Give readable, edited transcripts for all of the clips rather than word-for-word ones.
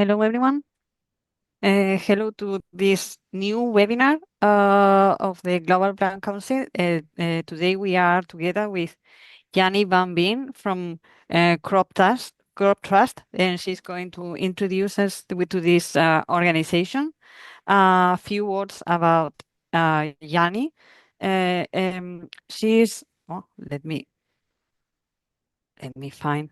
Hello, everyone. Hello to this new webinar of the Global Plan Council. Today we are together with Janny van Beem from Crop Trust, and she's going to introduce us to this organization. A few words about Janny. She's, oh, let me find.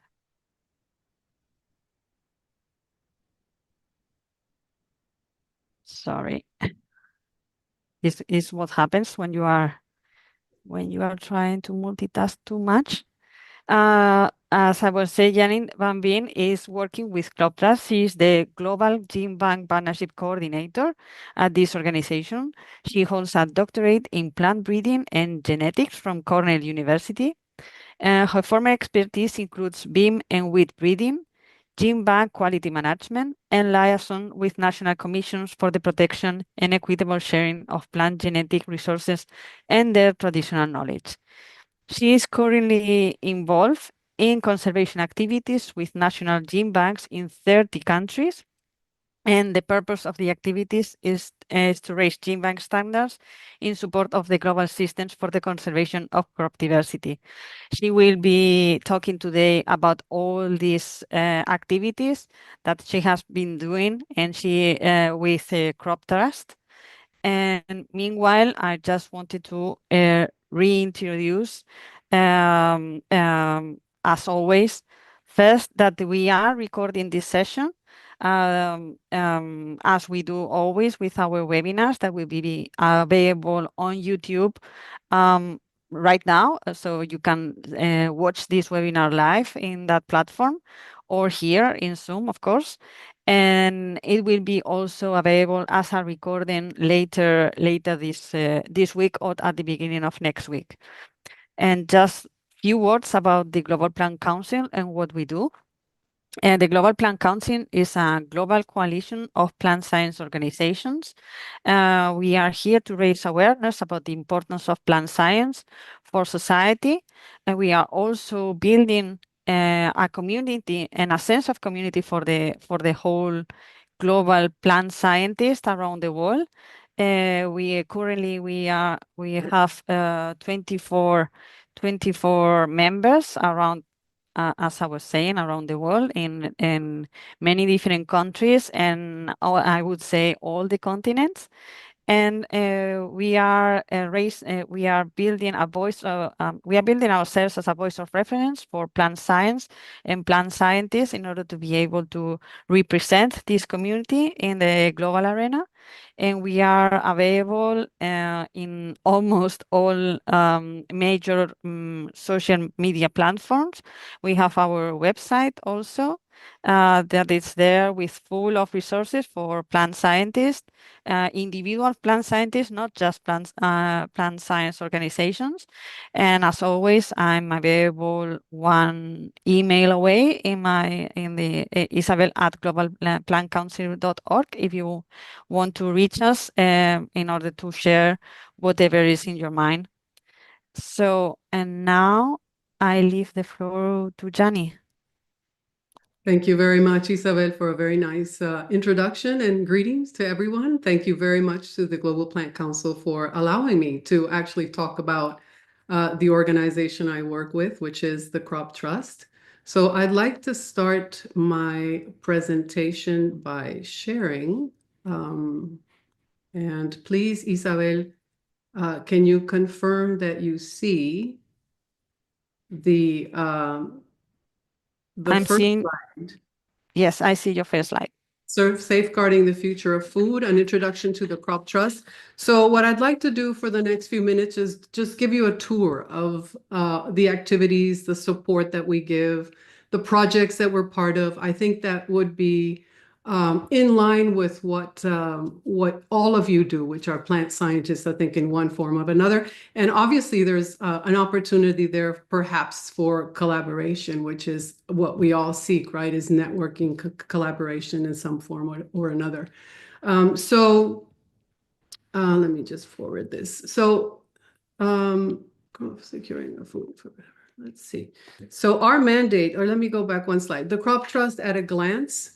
Sorry, this is what happens when you are trying to multitask too much. As I was saying, Janine Van Beem is working with Cloptras. She is the Global Gene Bank Partnership Coordinator at this organization. She holds a doctorate in plant breeding and genetics from Cornell University. Her former expertise includes beam and wheat breeding, gene bank quality management, and liaison with national commissions for the protection and equitable sharing of plant genetic resources and their traditional knowledge. She is currently involved in conservation activities with national gene banks in 30 countries. And the purpose of the activities is to raise gene bank standards in support of the global systems for the conservation of crop diversity. She will be talking today about all these activities that she has been doing, and she with Crop Trust. And meanwhile, I just wanted to reintroduce, as always, first that we are recording this session, as we do always with our webinars that will be available on YouTube right now. So you can watch this webinar live in that platform or here in Zoom, of course. And it will be also available as a recording later this week or at the beginning of next week. And just few words about the Global Plan Council and what we do. The Global Plant Council is a global coalition of plant science organizations. We are here to raise awareness about the importance of plant science for society. And we are also building a community and a sense of community for the whole global plant scientists around the world. We have 24 members around, as I was saying, around the world in many different countries, and I would say all the continents. And we are building a voice. We are building ourselves as a voice of reference for plant science and plant scientists in order to be able to represent this community in the global arena. And we are available in almost all major social media platforms. We have our website also that is there with full of resources for plant scientists, individual plant scientists, not just plant science organizations. And as always, I'm available one email away in the Isabel at globalplantcouncil.org if you want to reach us in order to share whatever is in your mind. So, and now I leave the floor to Janny. Thank you very much, Isabel, for a very nice introduction, and greetings to everyone. Thank you very much to the Global Plant Council for allowing me to actually talk about the organization I work with, which is the Crop Trust. So I'd like to start my presentation by sharing. And please, Isabel, can you confirm that you see the I'm first seeing, slide? yes, I see your first slide. Safeguarding the Future of Food, an introduction to the Crop Trust. So what I'd like to do for the next few minutes is just give you a tour of the activities, the support that we give, the projects that we're part of. I think that would be in line with what all of you do, which are plant scientists, I think, in one form or another. And obviously, there's an opportunity there, perhaps, for collaboration, which is what we all seek, right? Is networking, collaboration in some form or another. So let me just forward this. So securing the food for whatever. Let's see. So our mandate, or let me go back one slide. The Crop Trust at a glance.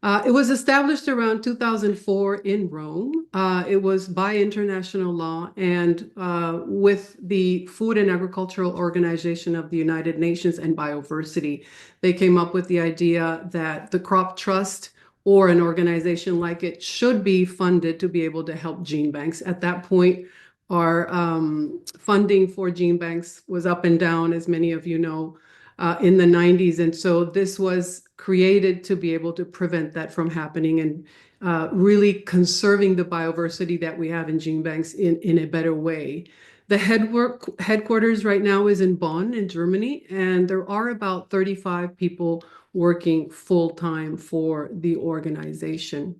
It was established around 2004 in Rome. It was by international law and with the Food and Agricultural Organization of the United Nations and Bioversity. They came up with the idea that the crop trust or an organization like it should be funded to be able to help gene banks. At that point, our funding for gene banks was up and down, as many of you know, in the 90s. And so this was created to be able to prevent that from happening and really conserving the bioversity that we have in gene banks in a better way. The headquarters right now is in Bonn in Germany, and there are about 35 people working full-time for the organization.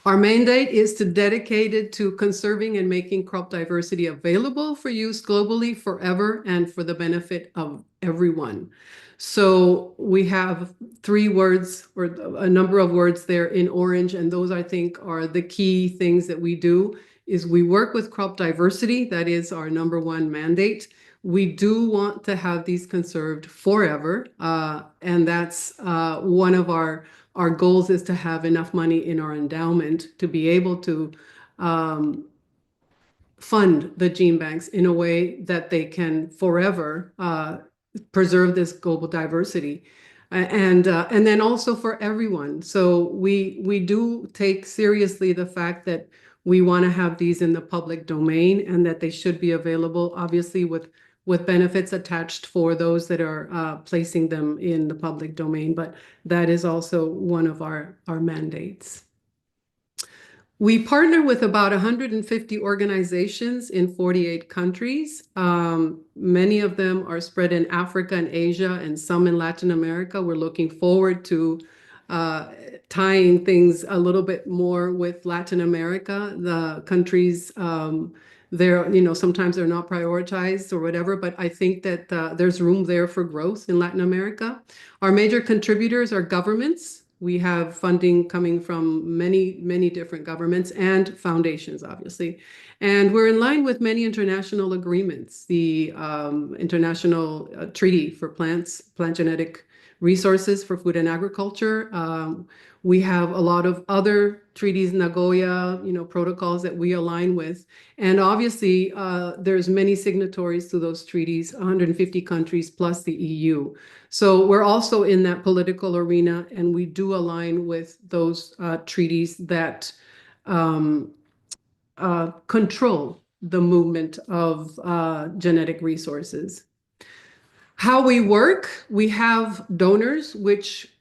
Our mandate is to dedicate it to conserving and making crop diversity available for use globally forever and for the benefit of everyone. So we have 3 words or a number of words there in orange, and those I think are the key things that we do is we work with crop diversity. That is our #1 mandate. We do want to have these conserved forever, and that's one of our goals is to have enough money in our endowment to be able to fund the gene banks in a way that they can forever preserve this global diversity. And then also for everyone. So we do take seriously the fact that we want to have these in the public domain and that they should be available, obviously with benefits attached for those that are placing them in the public domain, but that is also one of our mandates. We partner with about 150 organizations in 48 countries. Many of them are spread in Africa and Asia and some in Latin America. We're looking forward to tying things a little bit more with Latin America. The countries they're, sometimes they're not prioritized or whatever, but I think that there's room there for growth in Latin America. Our major contributors are governments. We have funding coming from many, many different governments and foundations, obviously. And we're in line with many international agreements, the International Treaty for Plant Genetic Resources for Food and Agriculture. We have a lot of other treaties, Nagoya, protocols that we align with. And obviously, there's many signatories to those treaties, 150 countries plus the EU. So we're also in that political arena, and we do align with those treaties that control the movement of genetic resources. How we work, we have donors, which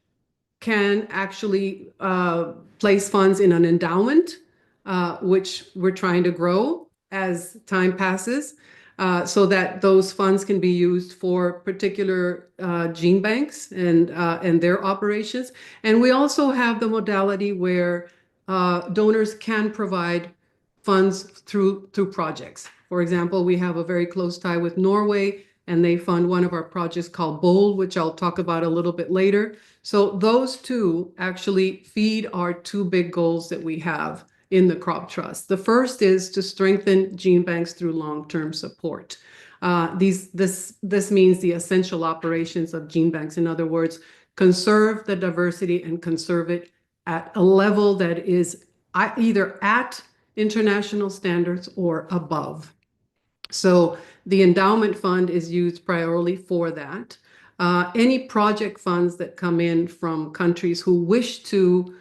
can actually place funds in an endowment, which we're trying to grow as time passes, so that those funds can be used for particular gene banks and their operations. And we also have the modality where donors can provide funds through projects. For example, we have a very close tie with Norway, and they fund one of our projects called BOLD, which I'll talk about a little bit later. So those two actually feed our 2 big goals that we have in the crop trust. The first is to strengthen gene banks through long-term support. This means the essential operations of gene banks. In other words, conserve the diversity and conserve it at a level that is either at international standards or above. So the endowment fund is used primarily for that. Any project funds that come in from countries who wish to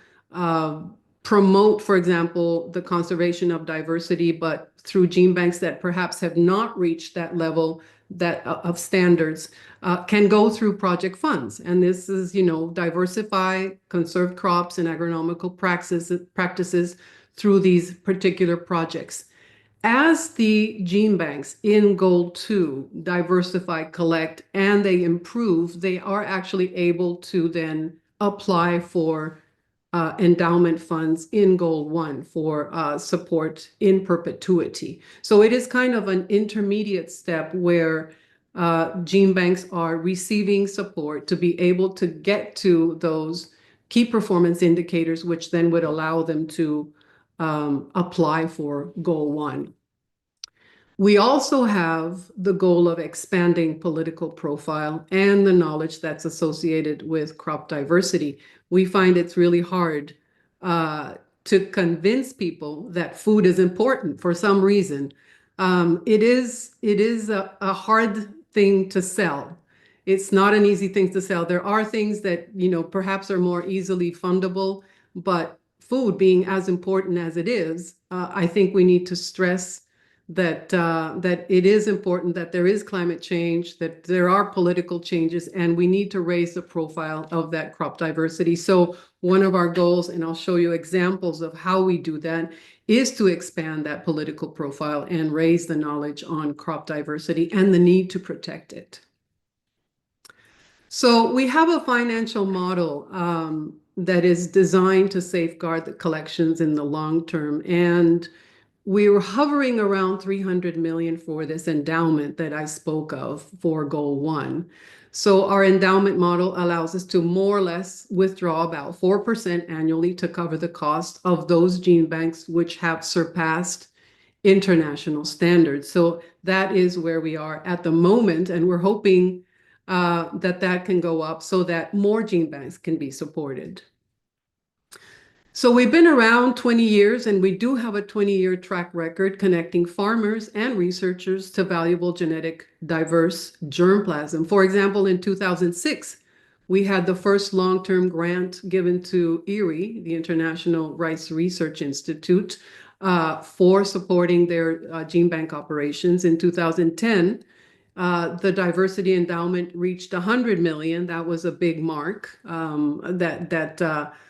promote, for example, the conservation of diversity, but through gene banks that perhaps have not reached that level of standards, can go through project funds. And this is, diversify, conserve crops and agronomical practices through these particular projects. As the gene banks in Goal 2 diversify, collect, and they improve, they are actually able to then apply for endowment funds in Goal 1 for support in perpetuity. So it is kind of an intermediate step where gene banks are receiving support to be able to get to those key performance indicators, which then would allow them to apply for Goal 1. We also have the goal of expanding political profile and the knowledge that's associated with crop diversity. We find it's really hard to convince people that food is important for some reason. It is a hard thing to sell. It's not an easy thing to sell. There are things that, perhaps are more easily fundable, but food being as important as it is, I think we need to stress that it is important, that there is climate change, that there are political changes, and we need to raise the profile of that crop diversity. So one of our goals, and I'll show you examples of how we do that, is to expand that political profile and raise the knowledge on crop diversity and the need to protect it. So we have a financial model that is designed to safeguard the collections in the long term. And we were hovering around 300 million for this endowment that I spoke of for goal 1. So our endowment model allows us to more or less withdraw about 4% annually to cover the cost of those gene banks which have surpassed international standards. So that is where we are at the moment, and we're hoping that can go up so that more gene banks can be supported. So we've been around 20 years, and we do have a 20-year track record connecting farmers and researchers to valuable genetic diverse germplasm. For example, in 2006, we had the first long-term grant given to IRRI, the International Rice Research Institute, for supporting their gene bank operations. In 2010, the diversity endowment reached 100 million. That was a big mark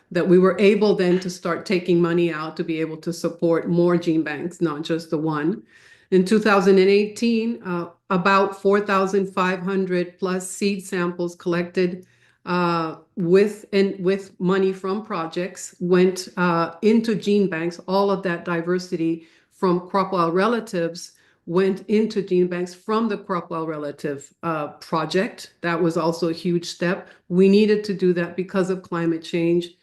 that we were able then to start taking money out to be able to support more gene banks, not just the one. In 2018, about 4,500 plus seed samples collected with money from projects went into gene banks. All of that diversity from crop wild relatives went into gene banks from the crop wild relative project. That was also a huge step. We needed to do that because of climate change,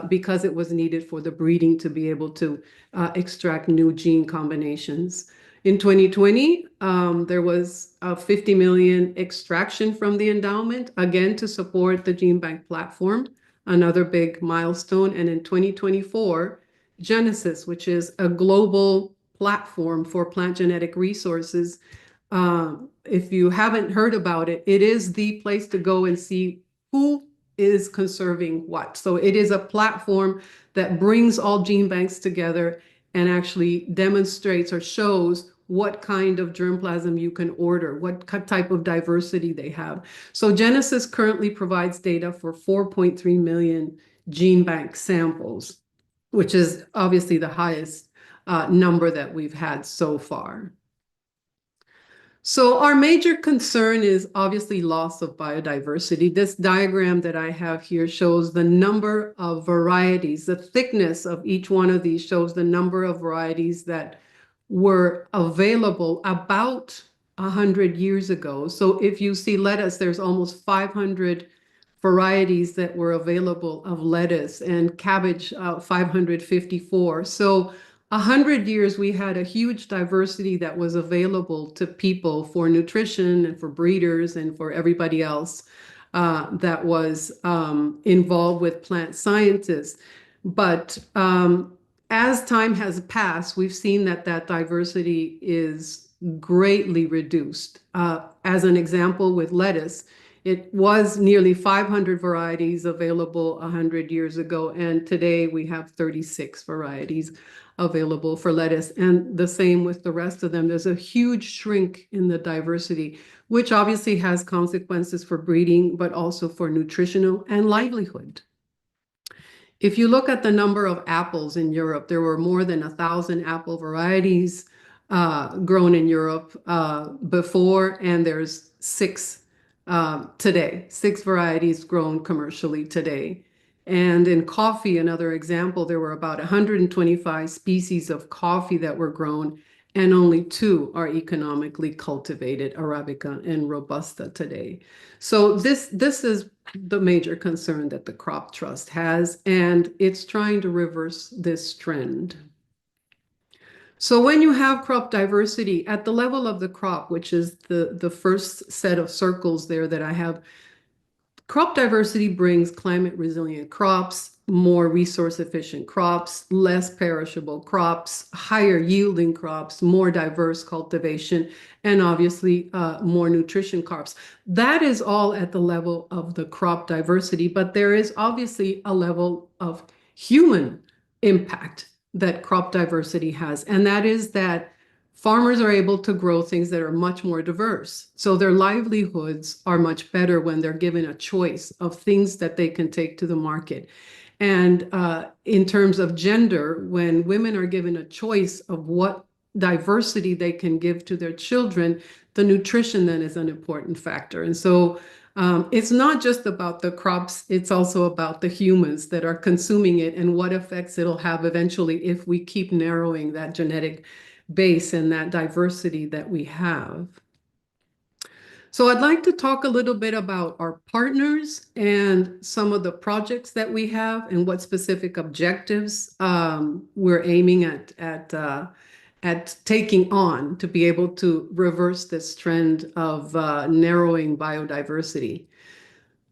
because it was needed for the breeding to be able to extract new gene combinations. In 2020, there was a 50 million extraction from the endowment, again, to support the gene bank platform, another big milestone. And in 2024, Genesis, which is a global platform for plant genetic resources. If you haven't heard about it, it is the place to go and see who is conserving what. So it is a platform that brings all gene banks together and actually demonstrates or shows what kind of germplasm you can order, what type of diversity they have. So Genesis currently provides data for 4.3 million gene bank samples, which is obviously the highest number that we've had so far. So our major concern is obviously loss of biodiversity. This diagram that I have here shows the number of varieties. The thickness of each one of these shows the number of varieties that were available about 100 years ago. So if you see lettuce, there's almost 500 varieties that were available of lettuce, and cabbage, 554. So 100 years, we had a huge diversity that was available to people for nutrition and for breeders and for everybody else that was involved with plant scientists. But as time has passed, we've seen that diversity is greatly reduced. As an example, with lettuce, it was nearly 500 varieties available 100 years ago, and today we have 36 varieties available for lettuce, and the same with the rest of them. There's a huge shrink in the diversity, which obviously has consequences for breeding, but also for nutritional and livelihood. If you look at the number of apples in Europe, there were more than 1,000 apple varieties grown in Europe before, and there's 6 today, 6 varieties grown commercially today. And in coffee, another example, there were about 125 species of coffee that were grown, and only 2 are economically cultivated, Arabica and Robusta today. So this is the major concern that the Crop Trust has, and it's trying to reverse this trend. So when you have crop diversity at the level of the crop, which is the first set of circles there that I have, crop diversity brings climate resilient crops, more resource efficient crops, less perishable crops, higher yielding crops, more diverse cultivation, and obviously more nutrition crops. That is all at the level of the crop diversity, but there is obviously a level of human impact that crop diversity has, and that is that farmers are able to grow things that are much more diverse. So their livelihoods are much better when they're given a choice of things that they can take to the market. And in terms of gender, when women are given a choice of what diversity they can give to their children, the nutrition then is an important factor. And so it's not just about the crops, it's also about the humans that are consuming it and what effects it'll have eventually if we keep narrowing that genetic base and that diversity that we have. So I'd like to talk a little bit about our partners and some of the projects that we have and what specific objectives we're aiming at taking on to be able to reverse this trend of narrowing biodiversity.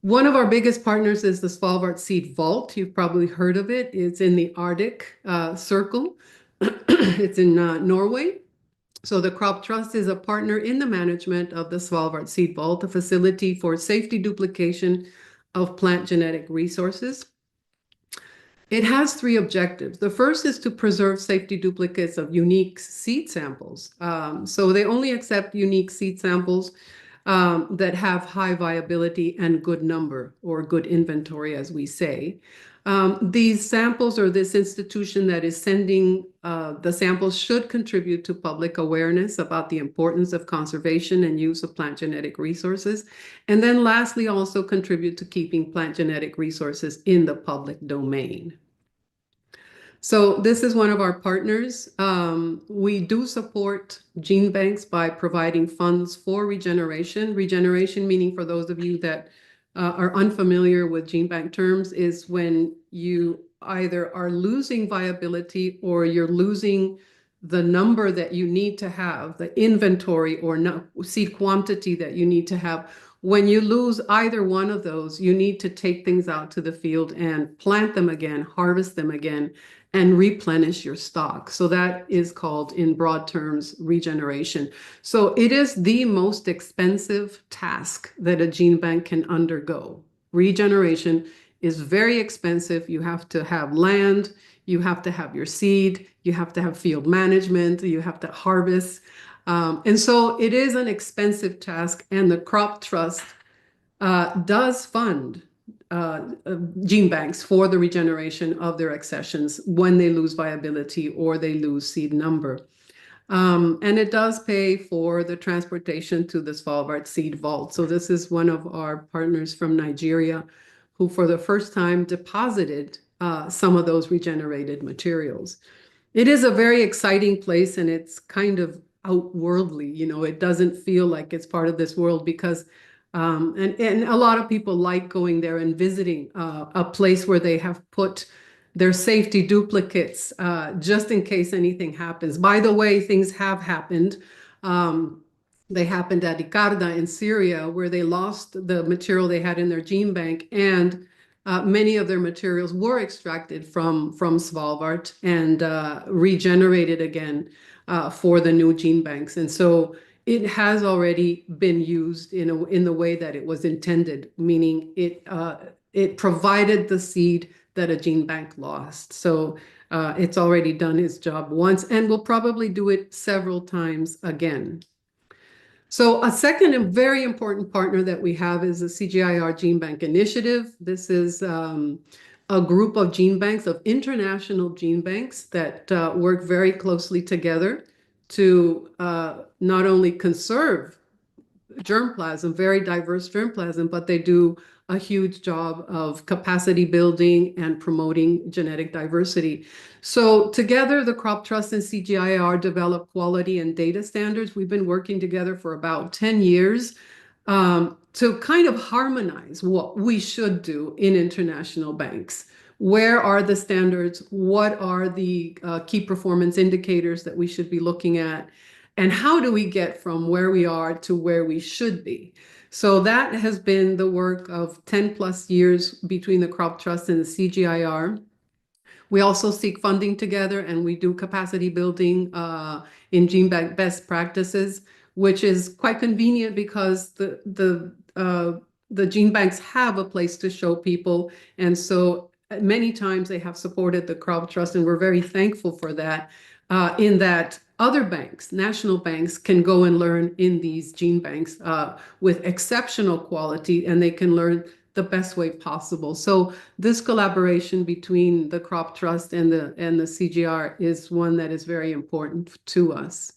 One of our biggest partners is the Svalbard Seed Vault. You've probably heard of it. It's in the Arctic Circle. It's in Norway. So the Crop Trust is a partner in the management of the Svalbard Seed Vault, a facility for safety duplication of plant genetic resources. It has three objectives. The first is to preserve safety duplicates of unique seed samples. So they only accept unique seed samples that have high viability and good number, or good inventory, as we say. These samples, or this institution that is sending the samples, should contribute to public awareness about the importance of conservation and use of plant genetic resources. And then lastly, also contribute to keeping plant genetic resources in the public domain. So this is one of our partners. We do support gene banks by providing funds for regeneration. Regeneration, meaning, for those of you that are unfamiliar with gene bank terms, is when you either are losing viability or you're losing the number that you need to have, the inventory or seed quantity that you need to have. When you lose either one of those, you need to take things out to the field and plant them again, harvest them again, and replenish your stock. So that is called, in broad terms, regeneration. So it is the most expensive task that a gene bank can undergo. Regeneration is very expensive. You have to have land, you have to have your seed, you have to have field management, you have to harvest. And so it is an expensive task, and the Crop Trust does fund gene banks for the regeneration of their accessions when they lose viability or they lose seed number. And it does pay for the transportation to the Svalbard Seed Vault. So this is one of our partners from Nigeria who for the first time deposited some of those regenerated materials. It is a very exciting place, and it's kind of outworldly. It doesn't feel like it's part of this world because and a lot of people like going there and visiting a place where they have put their safety duplicates just in case anything happens. By the way, things have happened. They happened at Icarda in Syria, where they lost the material they had in their gene bank, and many of their materials were extracted from Svalbard and regenerated again for the new gene banks. And so it has already been used in the way that it was intended, meaning it provided the seed that a gene bank lost. So it's already done its job once and will probably do it several times again. So a second and very important partner that we have is the CGIAR Gene Bank Initiative. This is a group of gene banks, of international gene banks, that work very closely together to not only conserve germplasm, very diverse germplasm, but they do a huge job of capacity building and promoting genetic diversity. So together, the Crop Trust and CGIAR develop quality and data standards. We've been working together for about 10 years to kind of harmonize what we should do in international banks. Where are the standards? What are the key performance indicators that we should be looking at? And how do we get from where we are to where we should be? So that has been the work of 10 plus years between the Crop Trust and the CGIR. We also seek funding together, and we do capacity building in GeneBank best practices, which is quite convenient because the gene banks have a place to show people, and so many times they have supported the Crop Trust, and we're very thankful for that. In that other banks, national banks, can go and learn in these gene banks with exceptional quality, and they can learn the best way possible. So this collaboration between the Crop Trust and the CGR is one that is very important to us.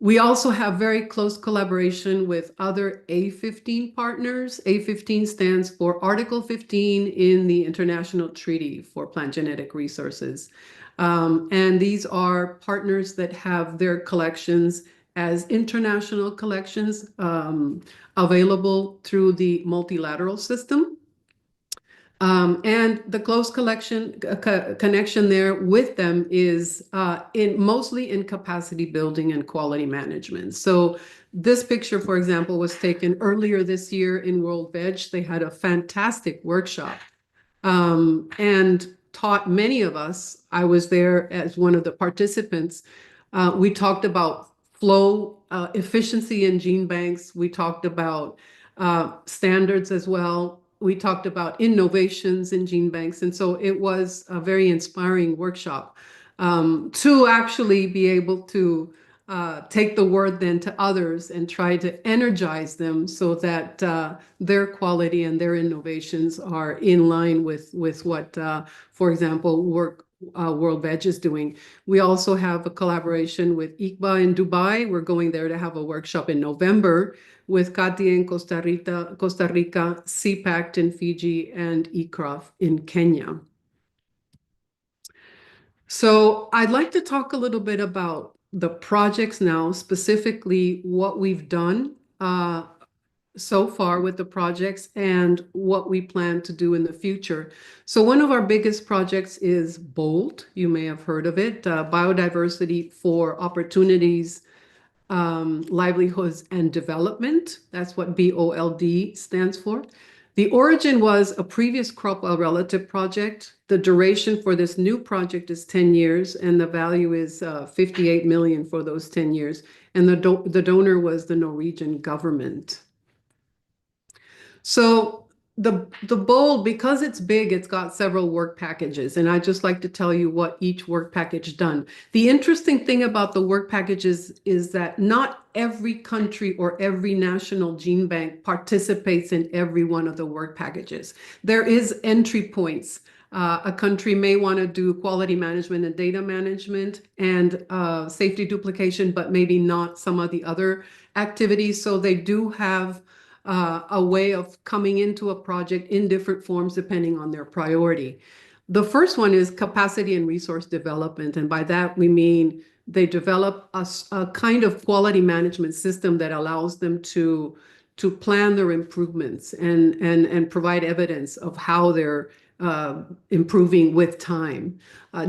We also have very close collaboration with other A15 partners. A15 stands for Article 15 in the International Treaty for Plant Genetic Resources. And these are partners that have their collections as international collections available through the multilateral system. And the close connection there with them is mostly in capacity building and quality management. So this picture, for example, was taken earlier this year in World Veg. They had a fantastic workshop and taught many of us. I was there as one of the participants. We talked about flow efficiency in gene banks. We talked about standards as well. We talked about innovations in gene banks. And so it was a very inspiring workshop to actually be able to take the word then to others and try to energize them so that their quality and their innovations are in line with what, for example, World Veg is doing. We also have a collaboration with ICBA in Dubai. We're going there to have a workshop in November with CATI in Costa Rica, CPACT in Fiji, and ICRAF in Kenya. So I'd like to talk a little bit about the projects now, specifically what we've done so far with the projects and what we plan to do in the future. So one of our biggest projects is BOLD. You may have heard of it, Biodiversity for Opportunities, Livelihoods and Development. That's what BOLD stands for. The origin was a previous crop oil relative project. The duration for this new project is 10 years, and the value is 58 million for those 10 years. And the donor was the Norwegian government. So the BOLD, because it's big, it's got several work packages, and I'd just like to tell you what each work package done. The interesting thing about the work packages is that not every country or every national gene bank participates in every one of the work packages. There is entry points. A country may want to do quality management and data management and safety duplication, but maybe not some of the other activities. So they do have a way of coming into a project in different forms depending on their priority. The first one is capacity and resource development. And by that, we mean they develop a kind of quality management system that allows them to plan their improvements and provide evidence of how they're improving with time.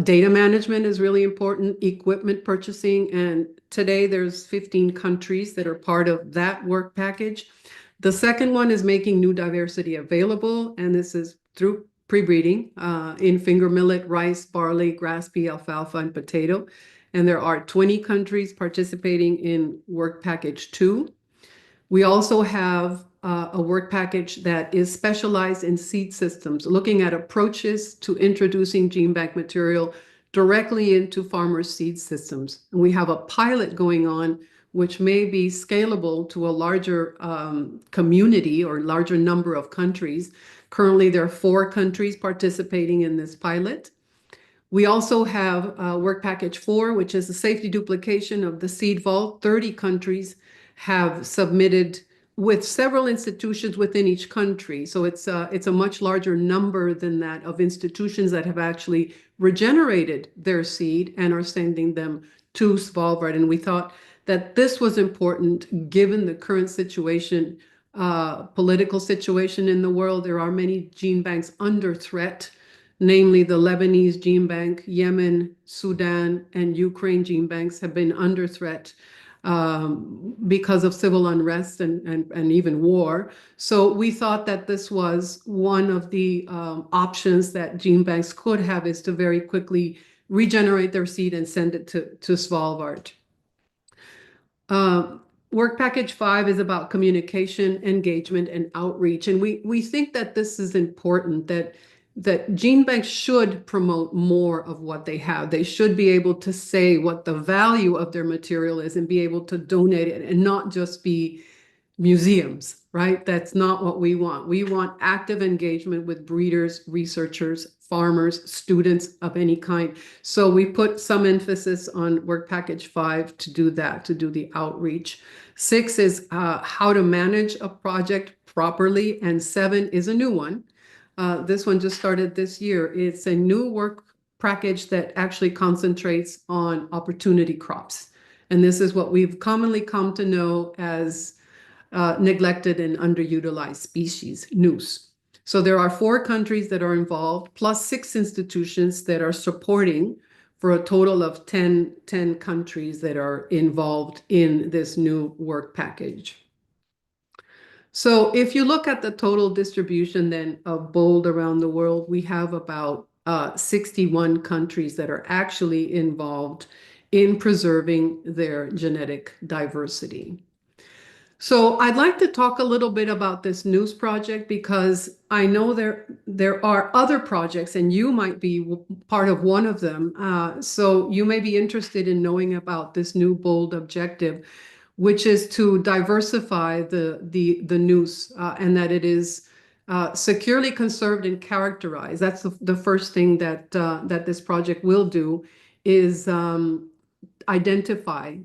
Data management is really important, equipment purchasing, and today there's 15 countries that are part of that work package. The second one is making new diversity available, and this is through pre-breeding in finger millet, rice, barley, grass pea, alfalfa, and potato. And there are 20 countries participating in work package 2. We also have a work package that is specialized in seed systems, looking at approaches to introducing gene bank material directly into farmers' seed systems. And we have a pilot going on which may be scalable to a larger community or larger number of countries. Currently, there are 4 countries participating in this pilot. We also have work package 4, which is the safety duplication of the seed vault. 30 countries have submitted with several institutions within each country. So it's a much larger number than that of institutions that have actually regenerated their seed and are sending them to Svalbard. And we thought that this was important given the current situation, political situation in the world. There are many gene banks under threat namely the Lebanese gene bank, Yemen, Sudan, and Ukraine gene banks have been under threat because of civil unrest and even war. So we thought that this was one of the options that gene banks could have, is to very quickly regenerate their seed and send it to Svalbard. Work package 5 is about communication, engagement, and outreach. And we think that this is important, that gene banks should promote more of what they have. They should be able to say what the value of their material is and be able to donate it, and not just be museums, right? That's not what we want. We want active engagement with breeders, researchers, farmers, students of any kind. So we put some emphasis on work package 5 to do that, to do the outreach. 6 is how to manage a project properly, and 7 is a new one. This one just started this year. It's a new work package that actually concentrates on opportunity crops. And this is what we've commonly come to know as neglected and underutilized species, NUS. So there are 4 countries that are involved, plus 6 institutions that are supporting, for a total of 10 countries that are involved in this new work package. So if you look at the total distribution then of BOLD around the world, we have about 61 countries that are actually involved in preserving their genetic diversity. So I'd like to talk a little bit about this NEWS project, because I know there are other projects and you might be part of one of them. So you may be interested in knowing about this new BOLD objective, which is to diversify the NEWS and that it is securely conserved and characterized. That's the first thing that this project will do, is identify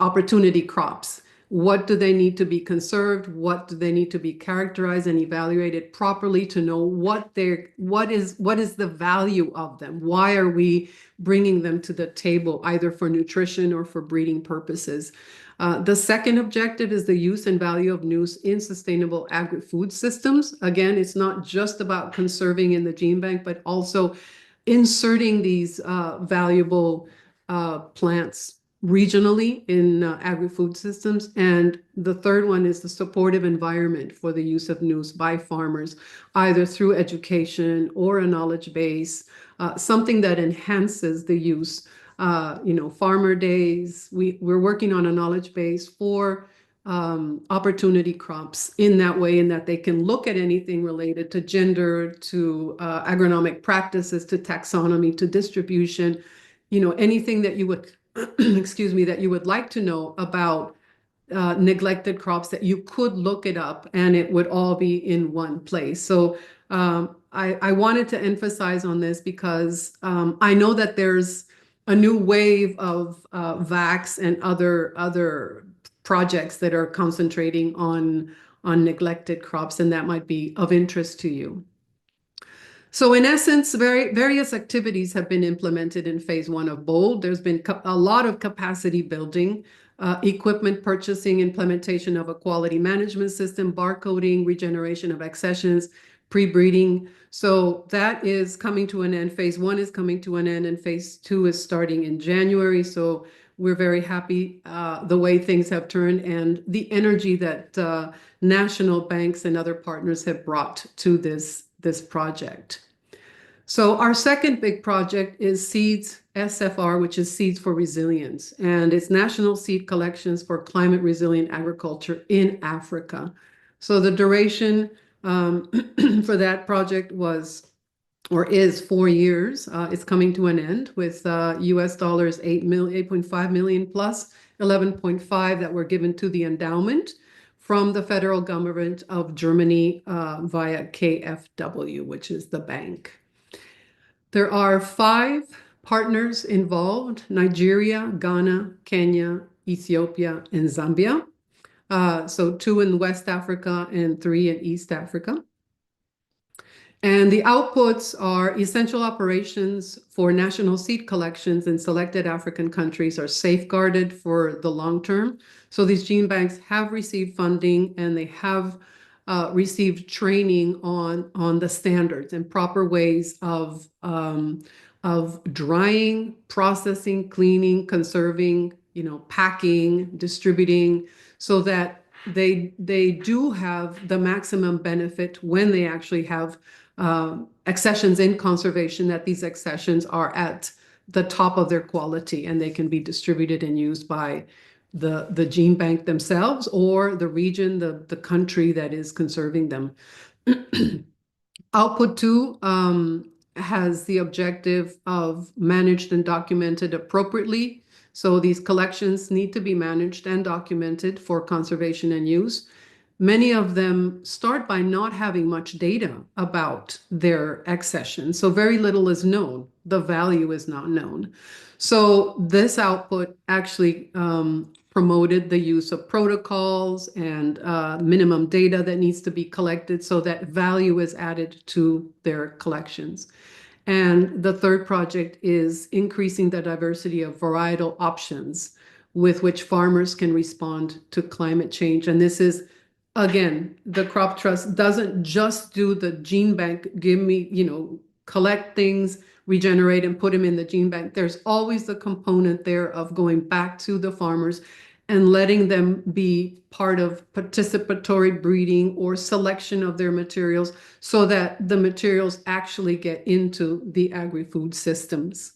opportunity crops. What do they need to be conserved? What do they need to be characterized and evaluated properly to know what is the value of them? Why are we bringing them to the table, either for nutrition or for breeding purposes? The second objective is the use and value of NEWS in sustainable agri-food systems. Again, it's not just about conserving in the gene bank, but also inserting these valuable plants regionally in agri-food systems. And the third one is the supportive environment for the use of NEWS by farmers, either through education or a knowledge base, something that enhances the use. Farmer days, we're working on a knowledge base for opportunity crops in that way, in that they can look at anything related to gender, to agronomic practices, to taxonomy, to distribution, anything that you would excuse me, that you would like to know about neglected crops, that you could look it up and it would all be in one place. So I wanted to emphasize on this because I know that there's a new wave of VACs and other projects that are concentrating on neglected crops, and that might be of interest to you. So in essence, various activities have been implemented in phase 1 of BOLD. There's been a lot of capacity building, equipment purchasing, implementation of a quality management system, barcoding, regeneration of accessions, pre-breeding. So that is coming to an end. Phase 1 is coming to an end, and phase 2 is starting in January. So we're very happy the way things have turned, and the energy that national banks and other partners have brought to this project. So our second big project is Seeds SFR, which is Seeds for Resilience, and it's National Seed Collections for Climate Resilient Agriculture in Africa. So the duration for that project was, or is, 4 years. It's coming to an end with US dollars 8.5 million plus 11.5 that were given to the endowment from the federal government of Germany via KfW, which is the bank. There are 5 partners involved: Nigeria, Ghana, Kenya, Ethiopia, and Zambia. So 2 in West Africa and 3 in East Africa. And the outputs are essential operations for national seed collections in selected African countries are safeguarded for the long term. So these gene banks have received funding, and they have received training on the standards and proper ways of drying, processing, cleaning, conserving, packing, distributing, so that they do have the maximum benefit when they actually have accessions in conservation, that these accessions are at the top of their quality and they can be distributed and used by the gene bank themselves or the region, the country that is conserving them. Output 2 has the objective of managed and documented appropriately. So these collections need to be managed and documented for conservation and use. Many of them start by not having much data about their accession. So very little is known. The value is not known. So this output actually promoted the use of protocols and minimum data that needs to be collected so that value is added to their collections. And the third project is increasing the diversity of varietal options with which farmers can respond to climate change. And this is, again, the Crop Trust doesn't just do the gene bank, collect things, regenerate and put them in the gene bank. There's always the component there of going back to the farmers and letting them be part of participatory breeding or selection of their materials so that the materials actually get into the agri-food systems.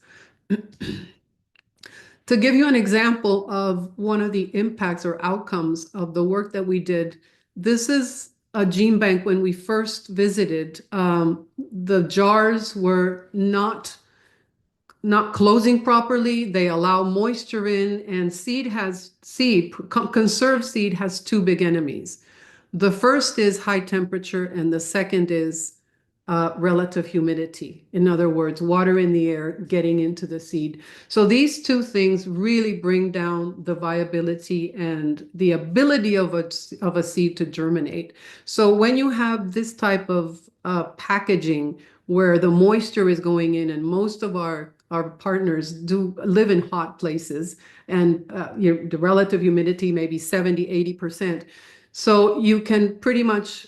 To give you an example of one of the impacts or outcomes of the work that we did, this is a gene bank when we first visited. The jars were not closing properly. They allow moisture in, and conserved seed has two big enemies. The first is high temperature, and the second is relative humidity. In other words, water in the air getting into the seed. So these two things really bring down the viability and the ability of a seed to germinate. So when you have this type of packaging where the moisture is going in, and most of our partners do live in hot places, and the relative humidity may be 70, 80%. So you can pretty much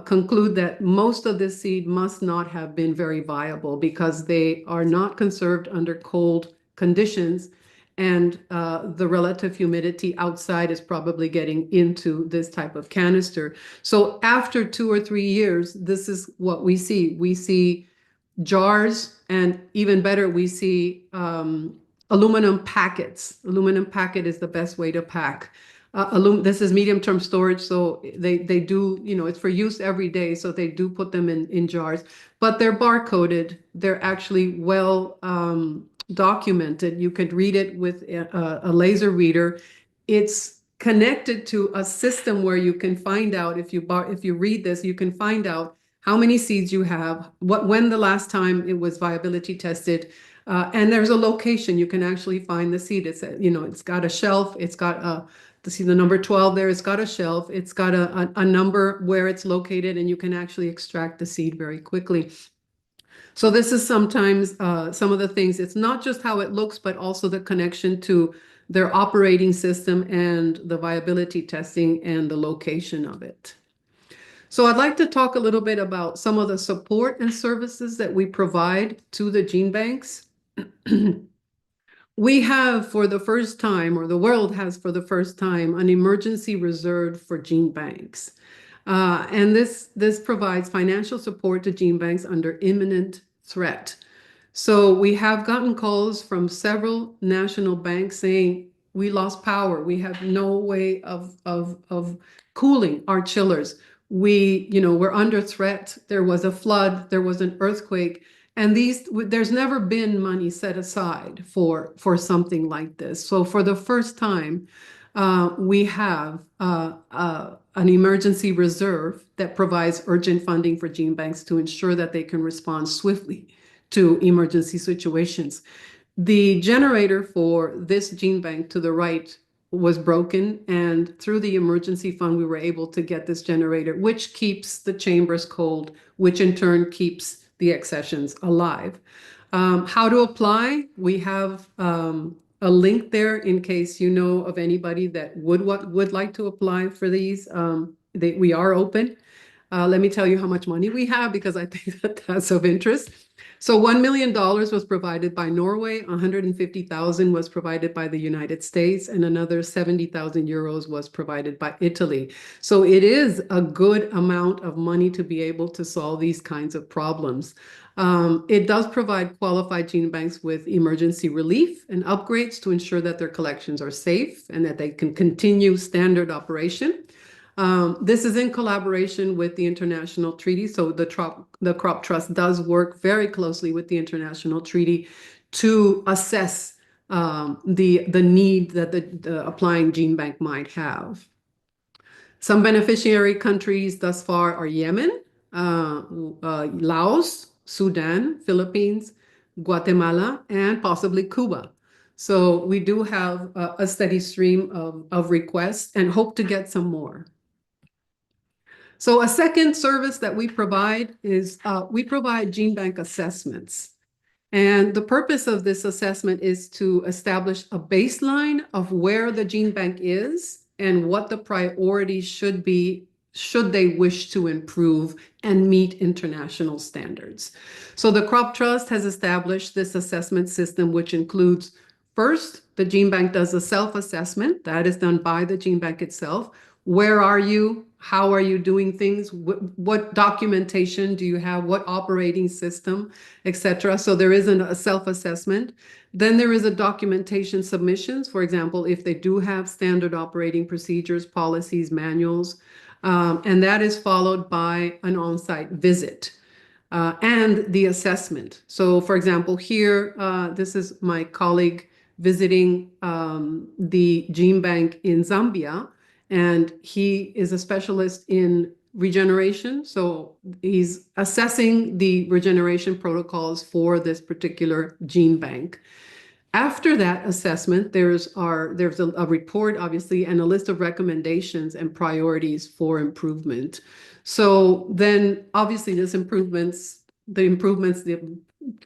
conclude that most of this seed must not have been very viable because they are not conserved under cold conditions, and the relative humidity outside is probably getting into this type of canister. So after 2 or 3 years, this is what we see. We see jars, and even better, we see aluminum packets. Aluminum packet is the best way to pack. This is medium-term storage, so they do, it's for use every day, so they do put them in jars, but they're barcoded. They're actually well documented. You could read it with a laser reader. It's connected to a system where you can find out, if you read this, you can find out how many seeds you have, when the last time it was viability tested, and there's a location. You can actually find the seed. It's got a shelf. It's got see the number 12 there. It's got a shelf. It's got a number where it's located, and you can actually extract the seed very quickly. So this is sometimes some of the things. It's not just how it looks, but also the connection to their operating system and the viability testing and the location of it. So I'd like to talk a little bit about some of the support and services that we provide to the gene banks. We have, for the first time, or the world has for the first time, an emergency reserve for gene banks. And this provides financial support to gene banks under imminent threat. So we have gotten calls from several national banks saying, we lost power. We have no way of cooling our chillers. We're under threat. There was a flood, there was an earthquake, and there's never been money set aside for something like this. So for the first time, we have an emergency reserve that provides urgent funding for gene banks to ensure that they can respond swiftly to emergency situations. The generator for this gene bank to the right was broken, and through the emergency fund, we were able to get this generator, which keeps the chambers cold, which in turn keeps the accessions alive. How to apply? We have a link there in case you know of anybody that would like to apply for these. We are open. Let me tell you how much money we have because I think that that's of interest. So $1 million was provided by Norway, 150,000 was provided by the United States, and another 70,000 euros was provided by Italy. So it is a good amount of money to be able to solve these kinds of problems. It does provide qualified gene banks with emergency relief and upgrades to ensure that their collections are safe and that they can continue standard operation. This is in collaboration with the international treaty. So the Crop Trust does work very closely with the international treaty to assess the need that the applying gene bank might have. Some beneficiary countries thus far are Yemen, Laos, Sudan, Philippines, Guatemala, and possibly Cuba. So we do have a steady stream of requests and hope to get some more. So a second service that we provide is we provide gene bank assessments. And the purpose of this assessment is to establish a baseline of where the gene bank is and what the priorities should be should they wish to improve and meet international standards. So the Crop Trust has established this assessment system, which includes first, the gene bank does a self-assessment that is done by the gene bank itself. Where are you? How are you doing things? What documentation do you have? What operating system, etc.? So there is a self-assessment. Then there is a documentation submissions. For example, if they do have standard operating procedures, policies, manuals, and that is followed by an on-site visit. And the assessment. So for example, here, this is my colleague visiting the gene bank in Zambia, and he is a specialist in regeneration. So he's assessing the regeneration protocols for this particular gene bank. After that assessment, there's a report, obviously, and a list of recommendations and priorities for improvement. So then, obviously,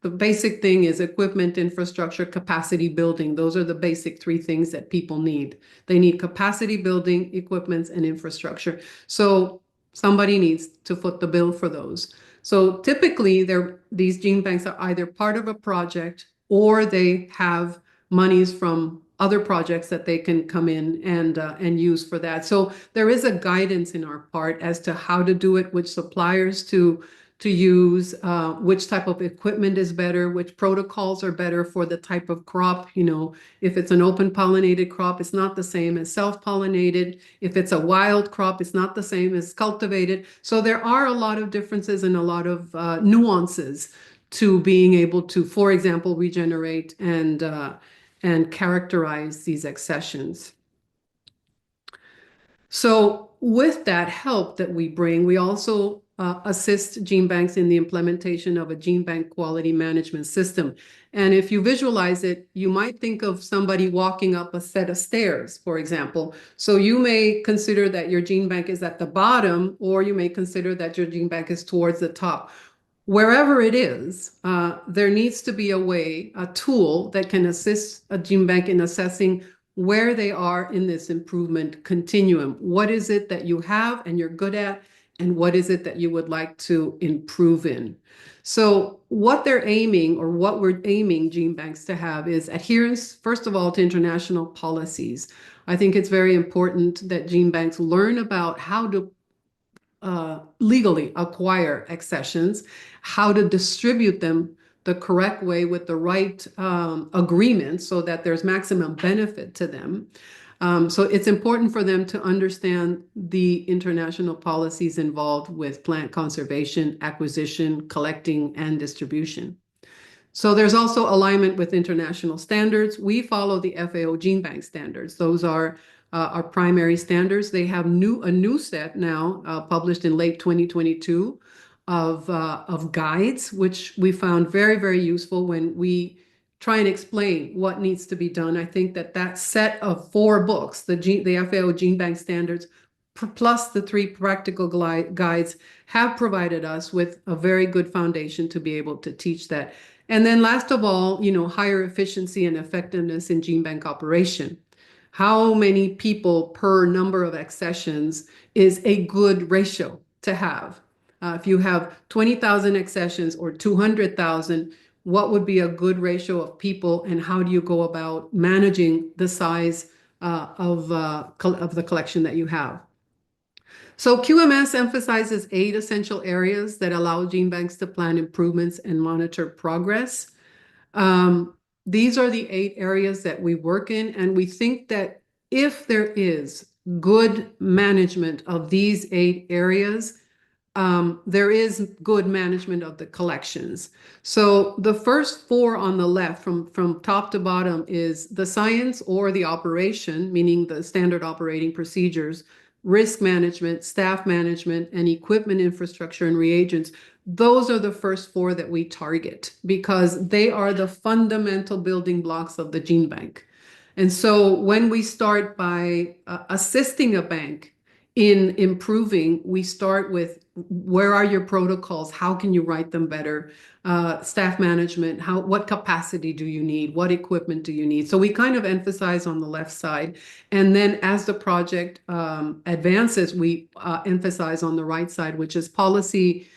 the basic thing is equipment, infrastructure, capacity building. Those are the basic three things that people need. They need capacity building, equipment, and infrastructure. So somebody needs to foot the bill for those. So typically, these gene banks are either part of a project or they have monies from other projects that they can come in and use for that. So there is a guidance in our part as to how to do it, which suppliers to use, which type of equipment is better, which protocols are better for the type of crop. You know, if it's an open pollinated crop, it's not the same as self-pollinated. If it's a wild crop, it's not the same as cultivated. So there are a lot of differences and a lot of nuances to being able to, for example, regenerate and characterize these accessions. So with that help that we bring, we also assist gene banks in the implementation of a gene bank quality management system. And if you visualize it, you might think of somebody walking up a set of stairs, for example. So you may consider that your gene bank is at the bottom, or you may consider that your gene bank is towards the top. Wherever it is, there needs to be a way, a tool that can assist a gene bank in assessing where they are in this improvement continuum. What is it that you have and you're good at, and what is it that you would like to improve in? So what they're aiming, or what we're aiming gene banks to have, is adherence, first of all, to international policies. I think it's very important that gene banks learn about how to legally acquire accessions, how to distribute them the correct way with the right agreement so that there's maximum benefit to them. So it's important for them to understand the international policies involved with plant conservation, acquisition, collecting, and distribution. So there's also alignment with international standards. We follow the FAO Gene Bank standards. Those are our primary standards. They have a new set now published in late 2022 of guides, which we found very, very useful when we try and explain what needs to be done. I think that set of 4 books, the FAO Gene Bank standards, plus the 3 practical guides, have provided us with a very good foundation to be able to teach that. And then last of all, higher efficiency and effectiveness in gene bank operation. How many people per number of accessions is a good ratio? to have? If you have 20,000 accessions or 200,000, what would be a good ratio of people, and how do you go about managing the size of the collection that you have? So QMS emphasizes 8 essential areas that allow gene banks to plan improvements and monitor progress. These are the 8 areas that we work in, and we think that if there is good management of these 8 areas, there is good management of the collections. So the first 4 on the left, from top to bottom, is the science or the operation, meaning the standard operating procedures, risk management, staff management, and equipment infrastructure and reagents. Those are the first 4 that we target because they are the fundamental building blocks of the gene bank. And so when we start by assisting a bank in improving, we start with where are your protocols? How can you write them better? Staff management, what capacity do you need? What equipment do you need? So we kind of emphasize on the left side. And then as the project advances, we emphasize on the right side, which is policy,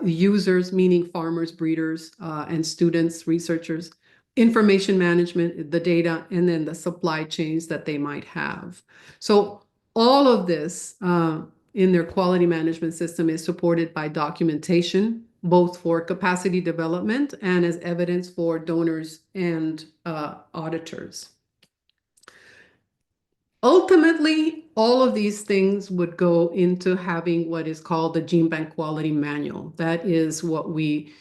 users, meaning farmers, breeders, and students, researchers, information management, the data, and then the supply chains that they might have. So all of this in their quality management system is supported by documentation, both for capacity development and as evidence for donors and auditors. Ultimately, all of these things would go into having what is called the Gene Bank Quality Manual. That is what we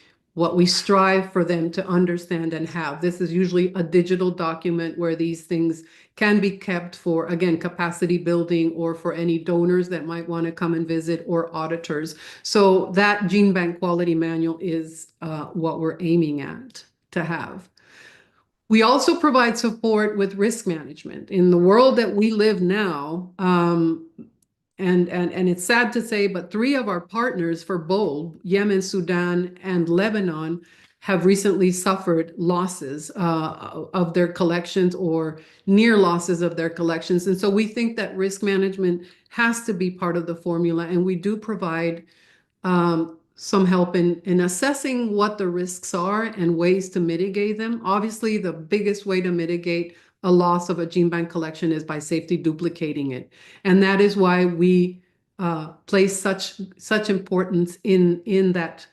strive for them to understand and have. This is usually a digital document where these things can be kept for, again, capacity building or for any donors that might want to come and visit or auditors. So that Gene Bank Quality Manual is what we're aiming at to have. We also provide support with risk management. In the world that we live now, and it's sad to say, but 3 of our partners for bulb, Yemen, Sudan, and Lebanon, have recently suffered losses of their collections or near losses of their collections. And so we think that risk management has to be part of the formula, and we do provide some help in assessing what the risks are and ways to mitigate them. Obviously, the biggest way to mitigate a loss of a gene bank collection is by safety duplicating it. And that is why we place such importance in that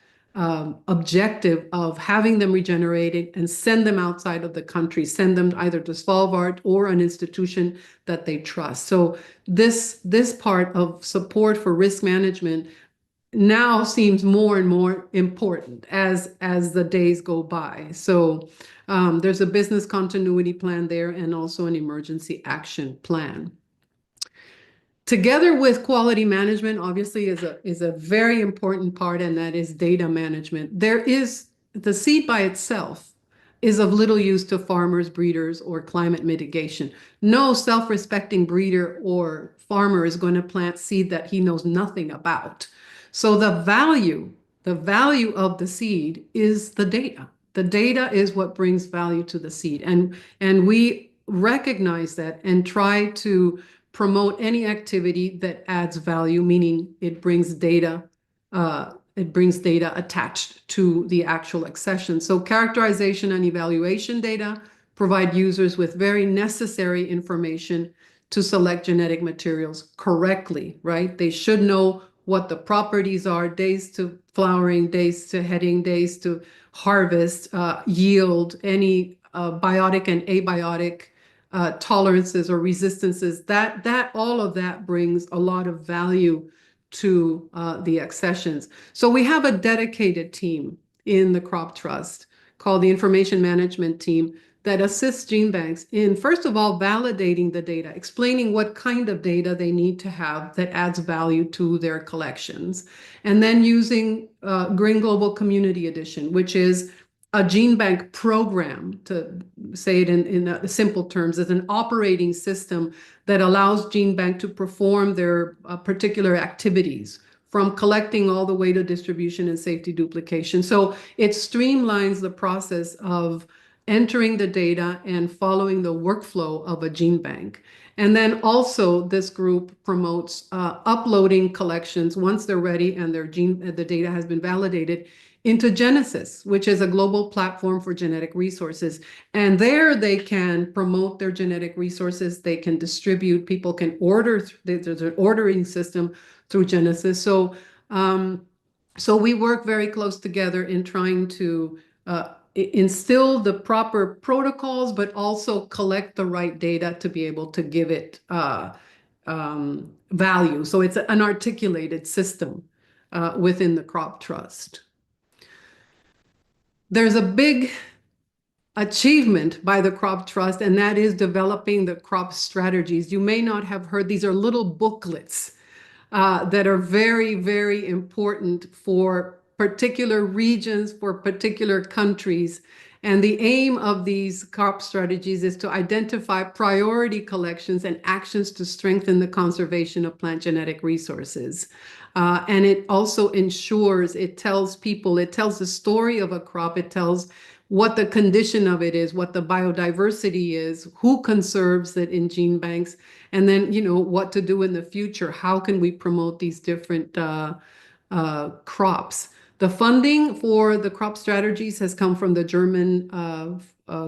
objective of having them regenerated and send them outside of the country, send them either to Svalbard or an institution that they trust. So this part of support for risk management now seems more and more important as the days go by. So there's a business continuity plan there and also an emergency action plan. Together with quality management, obviously, is a very important part, and that is data management. The seed by itself is of little use to farmers, breeders, or climate mitigation. No self-respecting breeder or farmer is going to plant seed that he knows nothing about. So the value of the seed is the data. The data is what brings value to the seed. And we recognize that and try to promote any activity that adds value, meaning it brings data attached to the actual accession. So characterization and evaluation data provide users with very necessary information to select genetic materials correctly, right? They should know what the properties are, days to flowering, days to heading, days to harvest, yield, any biotic and abiotic tolerances or resistances. That all of that brings a lot of value to the accessions. So we have a dedicated team in the Crop Trust called the Information Management Team that assists gene banks in, first of all, validating the data, explaining what kind of data they need to have that adds value to their collections, and then using Green Global Community Edition, which is a gene bank program, to say it in simple terms, is an operating system that allows gene bank to perform their particular activities, from collecting all the way to distribution and safety duplication. So it streamlines the process of entering the data and following the workflow of a gene bank. And then also this group promotes uploading collections once they're ready and the data has been validated into Genesis, which is a global platform for genetic resources. And there they can promote their genetic resources. They can distribute, people can order, there's an ordering system through Genesis. So we work very close together in trying to instill the proper protocols, but also collect the right data to be able to give it value. So it's an articulated system within the crop trust. There's a big achievement by the crop trust, and that is developing the crop strategies. You may not have heard, these are little booklets that are very, very important for particular regions, for particular countries. And the aim of these crop strategies is to identify priority collections and actions to strengthen the conservation of plant genetic resources. And it also ensures, it tells people, it tells the story of a crop, it tells what the condition of it is, what the biodiversity is, who conserves it in gene banks, and then, what to do in the future. How can we promote these different crops? The funding for the crop strategies has come from the German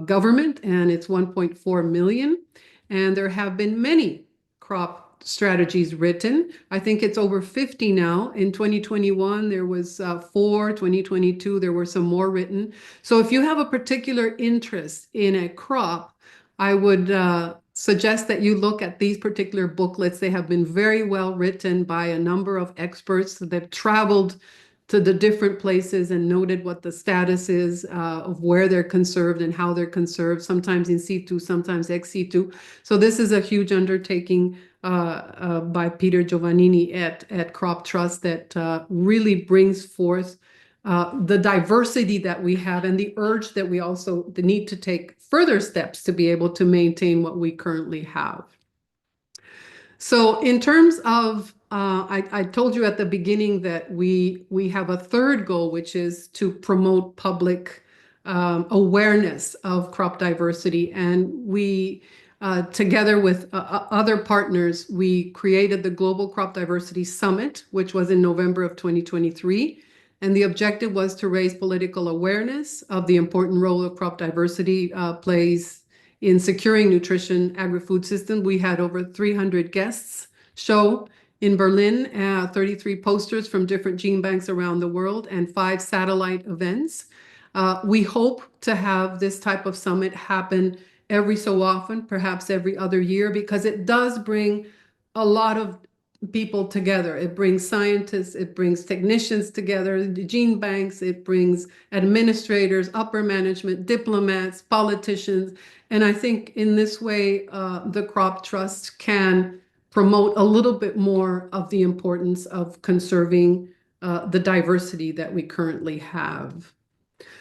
government, and it's 1.4 million. And there have been many crop strategies written. I think it's over 50 now. In 2021, there was 4, 2022, there were some more written. So if you have a particular interest in a crop, I would suggest that you look at these particular booklets. They have been very well written by a number of experts that have traveled to the different places and noted what the status is of where they're conserved and how they're conserved, sometimes in situ, sometimes ex situ. So this is a huge undertaking by Peter Giovannini at Crop Trust that really brings forth the diversity that we have and the urge that we also the need to take further steps to be able to maintain what we currently have. So in terms of, I told you at the beginning that we have a third goal, which is to promote public awareness of crop diversity. And we, together with other partners, we created the Global Crop Diversity Summit, which was in November of 2023. And the objective was to raise political awareness of the important role of crop diversity plays in securing nutrition agri-food system. We had over 300 guests show in Berlin, 33 posters from different gene banks around the world, and 5 satellite events. We hope to have this type of summit happen every so often, perhaps every other year, because it does bring a lot of people together. It brings scientists, it brings technicians together, the gene banks, it brings administrators, upper management, diplomats, politicians. And I think in this way, the Crop Trust can promote a little bit more of the importance of conserving the diversity that we currently have.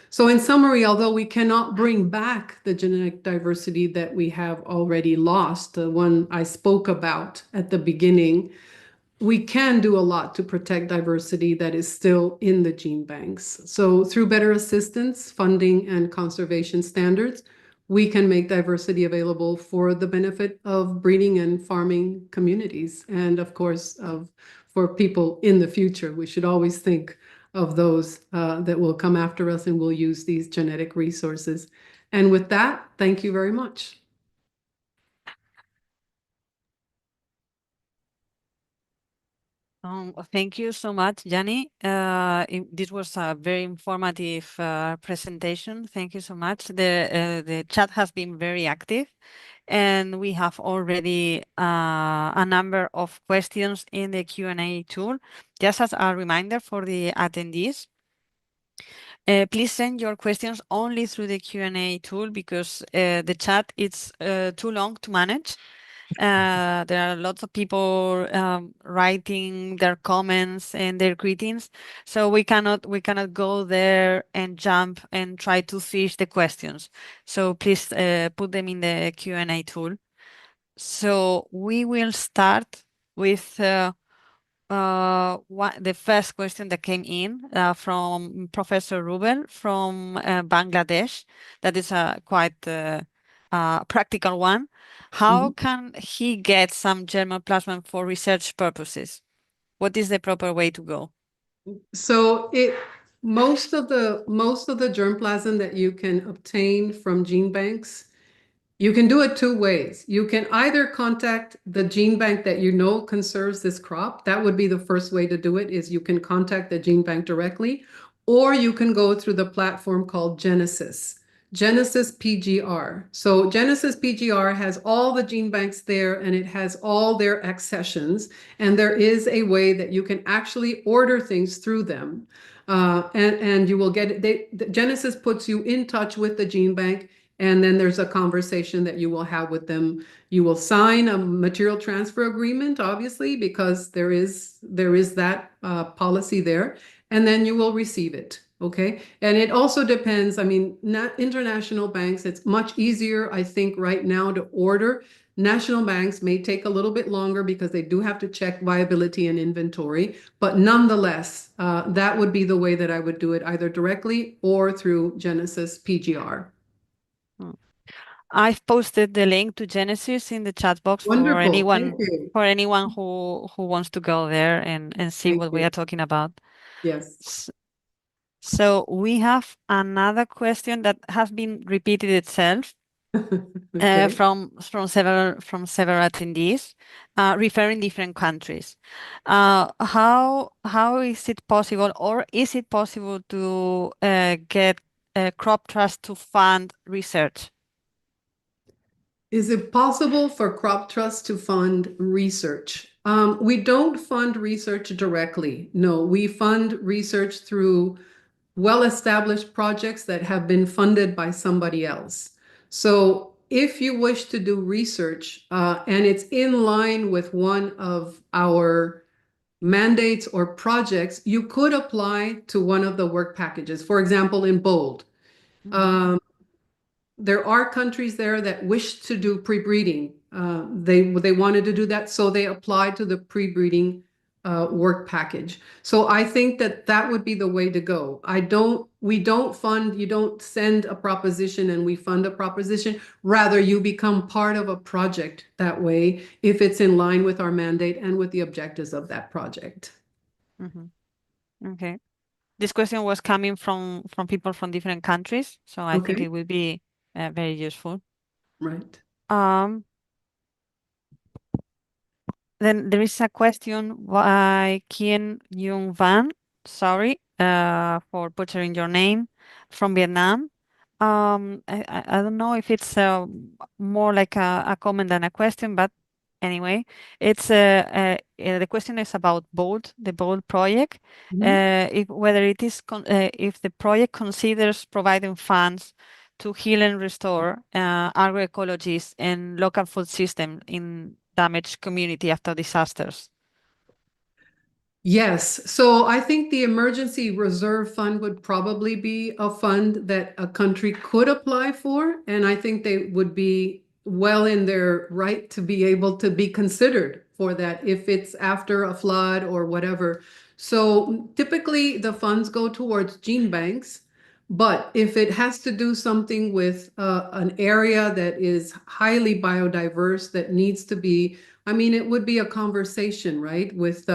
So in summary, although we cannot bring back the genetic diversity that we have already lost, the one I spoke about at the beginning, we can do a lot to protect diversity that is still in the gene banks. So through better assistance, funding, and conservation standards, we can make diversity available for the benefit of breeding and farming communities, and of course, for people in the future. We should always think of those that will come after us and will use these genetic resources. And with that, thank you very much. Thank you so much, Janny. This was a very informative presentation. Thank you so much. The chat has been very active, and we have already a number of questions in the Q&A tool. Just as a reminder for the attendees, please send your questions only through the Q&A tool because the chat is too long to manage. There are lots of people writing their comments and their greetings, so we cannot go there and jump and try to fish the questions. So please put them in the Q&A tool. So we will start with the first question that came in from Professor Rubel from Bangladesh. That is quite practical one. How can he get some germplasm for research purposes? What is the proper way to go? So most of the germplasm that you can obtain from gene banks, you can do it two ways. You can either contact the gene bank that you know conserves this crop. That would be the first way to do it, is you can contact the gene bank directly, or you can go through the platform called Genesis PGR. So Genesis PGR has all the gene banks there, and it has all their accessions. And there is a way that you can actually order things through them. And you will get it. Genesis puts you in touch with the gene bank, and then there's a conversation that you will have with them. You will sign a material transfer agreement, obviously, because there is that policy there, and then you will receive it. Okay. And it also depends. I mean, not international banks, it's much easier, I think, right now to order. National banks may take a little bit longer because they do have to check viability and inventory. But nonetheless, that would be the way that I would do it, either directly or through Genesis PGR. Hmm. I've posted the link to Genesis in the chat box Wonderful. Thank you. for anyone who wants to go there and see Thank what we you. are talking about. Yes. So we have another question that has been repeated itself Okay. from several attendees, referring different countries. How is it possible, or is it possible to get crop trust to fund research? Is it possible for crop trusts to fund research? We don't fund research directly. No, we fund research through well-established projects that have been funded by somebody else. So if you wish to do research and it's in line with one of our mandates or projects, you could apply to one of the work packages. For example, in BOLD. Mhm. There are countries there that wish to do pre-breeding. They wanted to do that, so they applied to the pre-breeding work package. So I think that that would be the way to go. We don't fund, you don't send a proposition and we fund a proposition. Rather, you become part of a project that way if it's in line with our mandate and with the objectives of that project. Mhm. Okay. This question was coming from people from different countries, so I think Okay, it will be very useful. right. Um, Then there is a question by Kien Yung Van, sorry for butchering your name, from Vietnam. I don't know if it's more like a comment than a question, but anyway, it's the question is about BOLD, the BOLD project, Mhm. if whether it is if the project considers providing funds to heal and restore agroecologies and local food system in damaged community after disasters. Yes, so I think the emergency reserve fund would probably be a fund that a country could apply for, and I think they would be well in their right to be able to be considered for that if it's after a flood or whatever. So typically the funds go towards gene banks, but if it has to do something with an area that is highly biodiverse that needs to be, I mean, it would be a conversation, right, with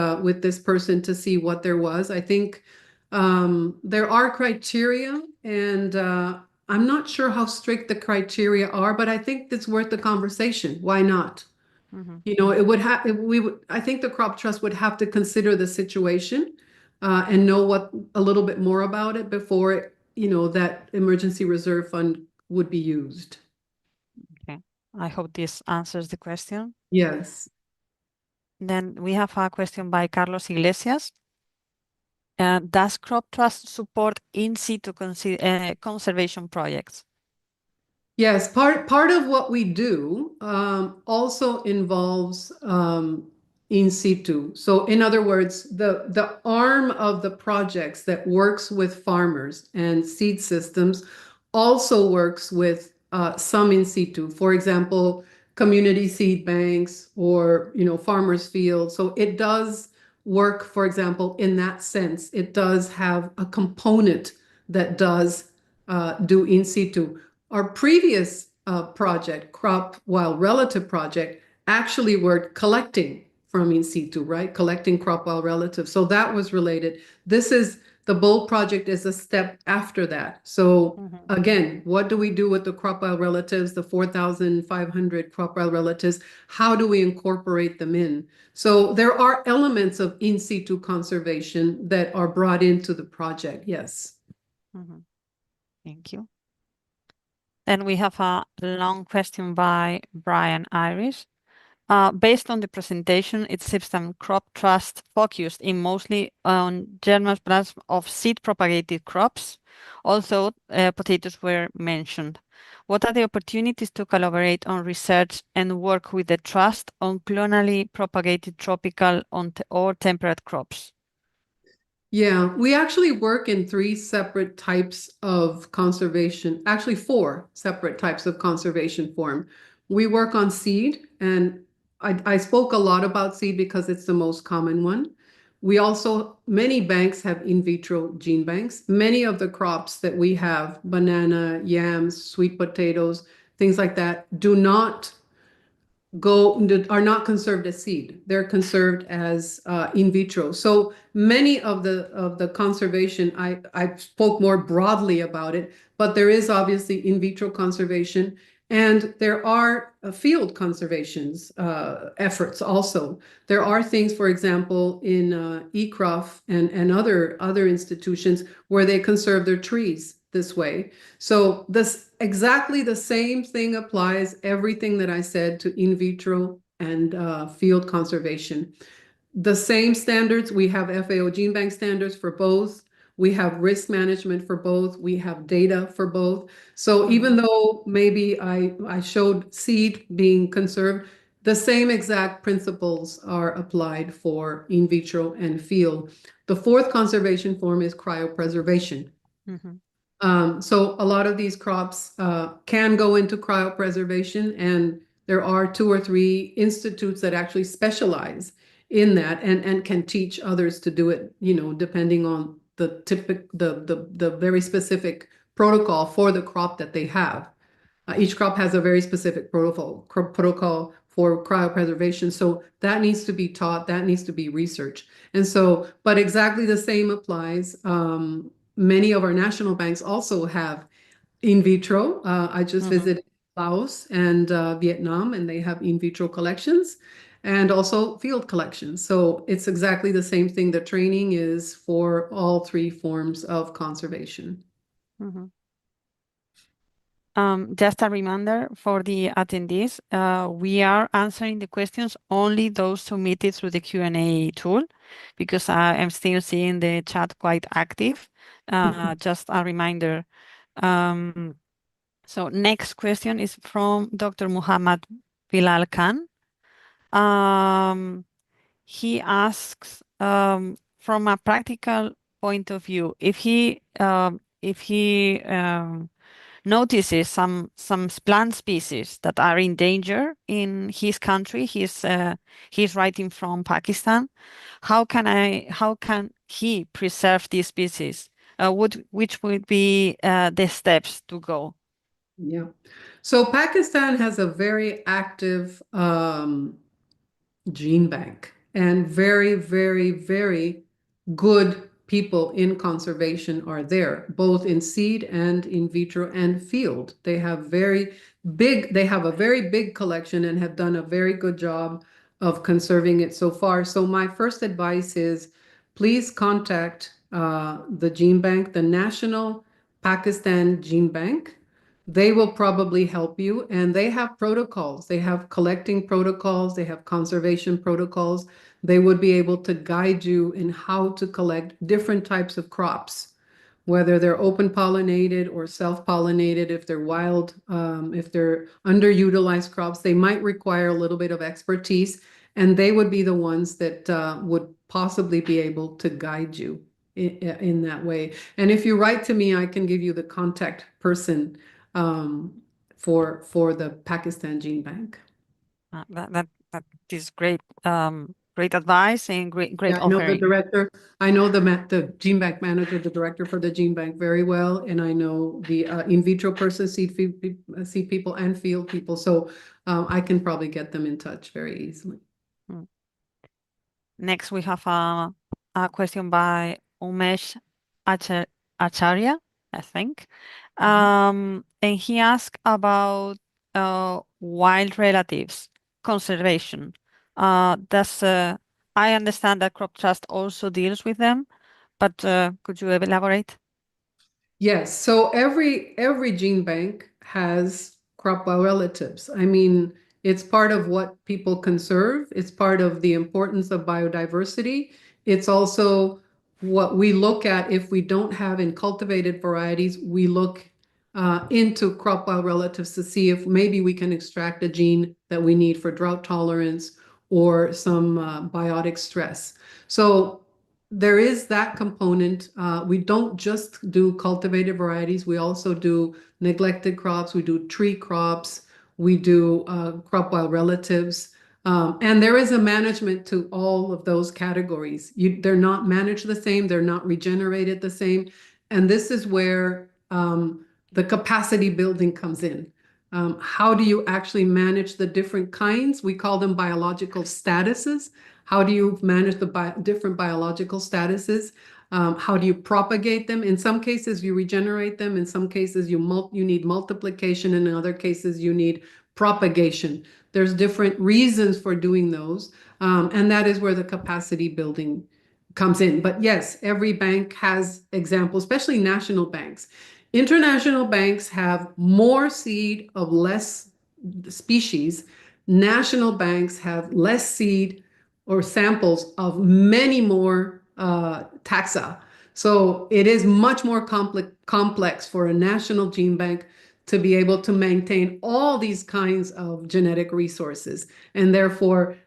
this person to see what there was. I think there are criteria, and I'm not sure how strict the criteria are, but I think it's worth the conversation. Why not? Mhm. You know, it would have, we would, I think the crop trust would have to consider the situation and know what a little bit more about it before, you know, that emergency reserve fund would be used. Okay, I hope this answers the question. Yes. Then we have a question by Carlos Iglesias. Does Crop Trust support in situ conservation projects? Yes, part of what we do also involves in situ. So in other words, the arm of the projects that works with farmers and seed systems also works with some in situ. For example, community seed banks or farmers fields. So it does work, for example, in that sense. It does have a component that does do in situ. Our previous project, crop wild relative project, actually were collecting from in situ, right? Collecting crop wild relatives. So that was related. The BOLD project is a step after that. So again, what do we do with the crop wild relatives, the 4,500 crop wild relatives? How do we incorporate them in? So there are elements of in situ conservation that are brought into the project, yes. Thank you. Then we have a long question by Brian Irish. Based on the presentation, it seems that crop trust focused in mostly on germplasm of seed propagated crops. Also, potatoes were mentioned. What are the opportunities to collaborate on research and work with the trust on clonally propagated tropical or temperate crops? Yeah, we actually work in 3 separate types of conservation, actually 4 separate types of conservation form. We work on seed, and I spoke a lot about seed because it's the most common one. Many banks have in vitro gene banks. Many of the crops that we have, banana, yams, sweet potatoes, things like that, are not conserved as seed. They're conserved as in vitro. So many of the conservation, I spoke more broadly about it, but there is obviously in vitro conservation, and there are field conservations efforts also. There are things, for example, in ECROF and other institutions where they conserve their trees this way. So exactly the same thing applies, everything that I said, to in vitro and field conservation. The same standards, we have FAO gene bank standards for both. We have risk management for both. We have data for both. So even though maybe I showed seed being conserved, the same exact principles are applied for in vitro and field. The fourth conservation form is cryopreservation. So a lot of these crops can go into cryopreservation, and there are 2 or 3 institutes that actually specialize in that and can teach others to do it, depending on the very specific protocol for the crop that they have. Each crop has a very specific protocol for cryopreservation. So that needs to be taught, that needs to be researched. And so, but exactly the same applies. Many of our national banks also have in vitro. I just visited Laos and Vietnam, and they have in vitro collections and also field collections. So it's exactly the same thing. The training is for all 3 forms of conservation. Just a reminder for the attendees, we are answering the questions only those submitted through the Q&A tool, because I am still seeing the chat quite active. Just a reminder. So next question is from Dr. Muhammad Bilal Khan. He asks, from a practical point of view, if he notices some plant species that are in danger in his country. He's writing from Pakistan. How can he preserve these species? Which would be the steps to go? Yeah. So Pakistan has a very active gene bank and very, very, very good people in conservation are there, both in seed and in vitro and field. They have a very big collection and have done a very good job of conserving it so far. So my first advice is please contact the gene bank, the National Pakistan Gene Bank. They will probably help you, and they have protocols. They have collecting protocols, they have conservation protocols. They would be able to guide you in how to collect different types of crops, whether they're open pollinated or self-pollinated. If they're wild, if they're underutilized crops, they might require a little bit of expertise, and they would be the ones that would possibly be able to guide you in that way. And if you write to me, I can give you the contact person for the Pakistan Gene Bank. That is great. great advice and great Yeah, I know the offering. director. I know the gene bank manager, the director for the gene bank very well, and I know the in vitro person, seed people, and field people. So I can probably get them in touch very easily. Mm. Next, we have a question by Umesh Acharya, I think. And he asked about wild relatives conservation. Does I understand that Crop Trust also deals with them, but could you elaborate? Yes, so every gene bank has crop relatives. I mean, it's part of what people conserve. It's part of the importance of biodiversity. It's also what we look at if we don't have in cultivated varieties, we look into crop relatives to see if maybe we can extract a gene that we need for drought tolerance or some biotic stress. So there is that component. We don't just do cultivated varieties. We also do neglected crops. We do tree crops. We do crop wild relatives. And there is a management to all of those categories. They're not managed the same. They're not regenerated the same. And this is where the capacity building comes in. How do you actually manage the different kinds? We call them biological statuses. How do you manage the different biological statuses? How do you propagate them? In some cases, you regenerate them. In some cases, you need multiplication. In other cases, you need propagation. There's different reasons for doing those. And that is where the capacity building comes in. But yes, every bank has examples, especially national banks. International banks have more seed of less species. National banks have less seed or samples of many more taxa. So it is much more complex for a national gene bank to be able to maintain all these kinds of genetic resources. And therefore,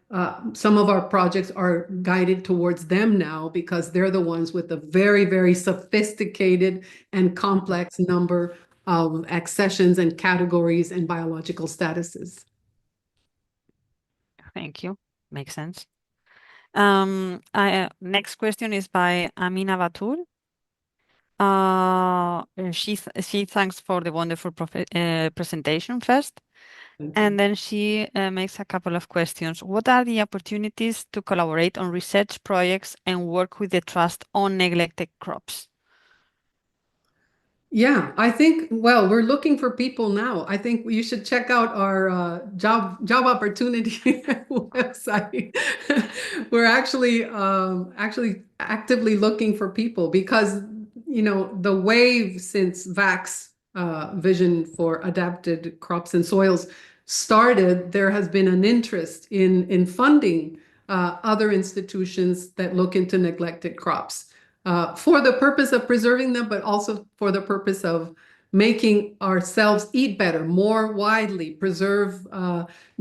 some of our projects are guided towards them now because they're the ones with a very, very sophisticated and complex number of accessions and categories and biological statuses. Thank you. Makes sense. Next question is by Amina Batul. She thanks for the wonderful presentation first, and then she makes a couple of questions. What are the opportunities to collaborate on research projects and work with the trust on neglected crops? Yeah, I think, well, we're looking for people now. I think you should check out our job opportunity website. We're actually actively looking for people because, the wave since VAC's vision for adapted crops and soils started, there has been an interest in funding other institutions that look into neglected crops for the purpose of preserving them, but also for the purpose of making ourselves eat better, more widely, preserve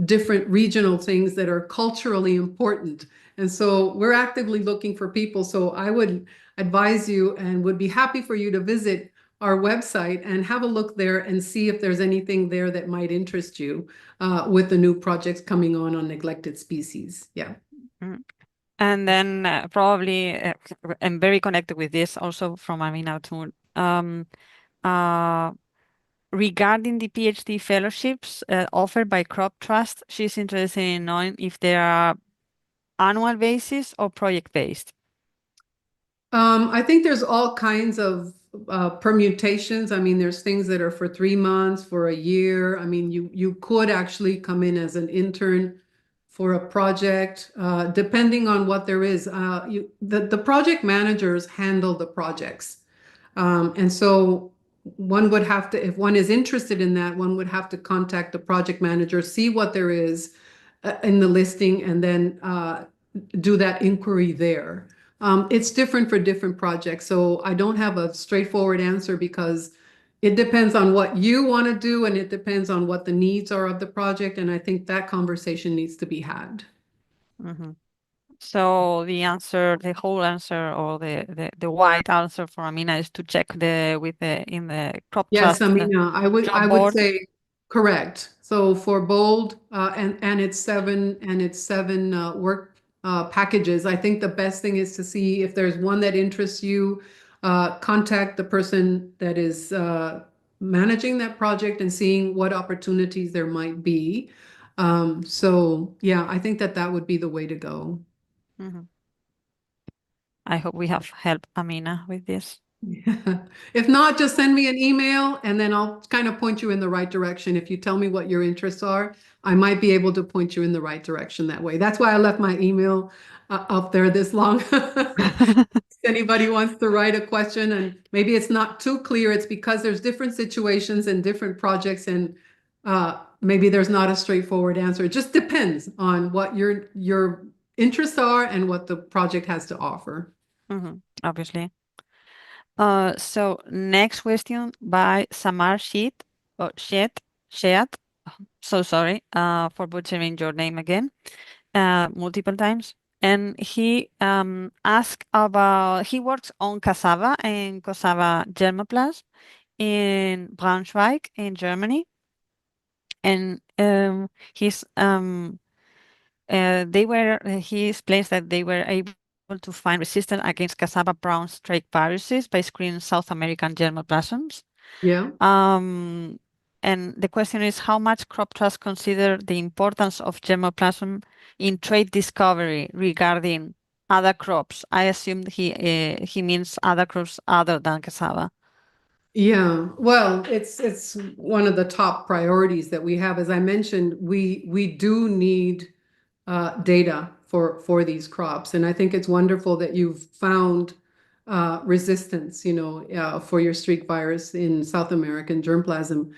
different regional things that are culturally important. And so we're actively looking for people. So I would advise you and would be happy for you to visit our website and have a look there and see if there's anything there that might interest you with the new projects coming on neglected species. Yeah. Mm. And then probably, I'm very connected with this also from Amina too. Regarding the PhD fellowships offered by Crop Trust, she's interested in knowing if they are annual basis or project based. I think there's all kinds of permutations. I mean, there's things that are for 3 months, for a year. I mean, you could actually come in as an intern for a project, depending on what there is. The project managers handle the projects. And so one would have to, if one is interested in that, one would have to contact the project manager, see what there is in the listing, and then do that inquiry there. It's different for different projects, so I don't have a straightforward answer because it depends on what you want to do and it depends on what the needs are of the project, and I think that conversation needs to be had. Mm-hmm. So the answer, the whole answer, or the wide answer for Amina is to check in the Crop Yes, Trust Amina, I job would board. say correct. So for bold and it's seven work packages. I think the best thing is to see if there's one that interests you, contact the person that is managing that project and seeing what opportunities there might be. So yeah, I think that that would be the way to go. Mhm. I hope we have helped Amina with this. If not, just send me an email and then I'll kind of point you in the right direction. If you tell me what your interests are, I might be able to point you in the right direction that way. That's why I left my email up there this long. If anybody wants to write a question and maybe it's not too clear, it's because there's different situations and different projects and maybe there's not a straightforward answer. It just depends on what your interests are and what the project has to offer. Obviously. So next question by Samar Sheet or Sheat. So sorry for butchering your name again, multiple times. And he asked about, he works on cassava and cassava germplasm in Braunschweig in Germany. And he's he explains that they were able to find resistance against cassava brown streak viruses by screening South American germplasms. Yeah. Um, and the question is, how much crop trusts consider the importance of germplasm in trait discovery regarding other crops? I assume he means other crops other than cassava. Yeah, well, it's one of the top priorities that we have. As I mentioned, we do need data for these crops, and I think it's wonderful that you've found resistance, for your streak virus in South American germplasm.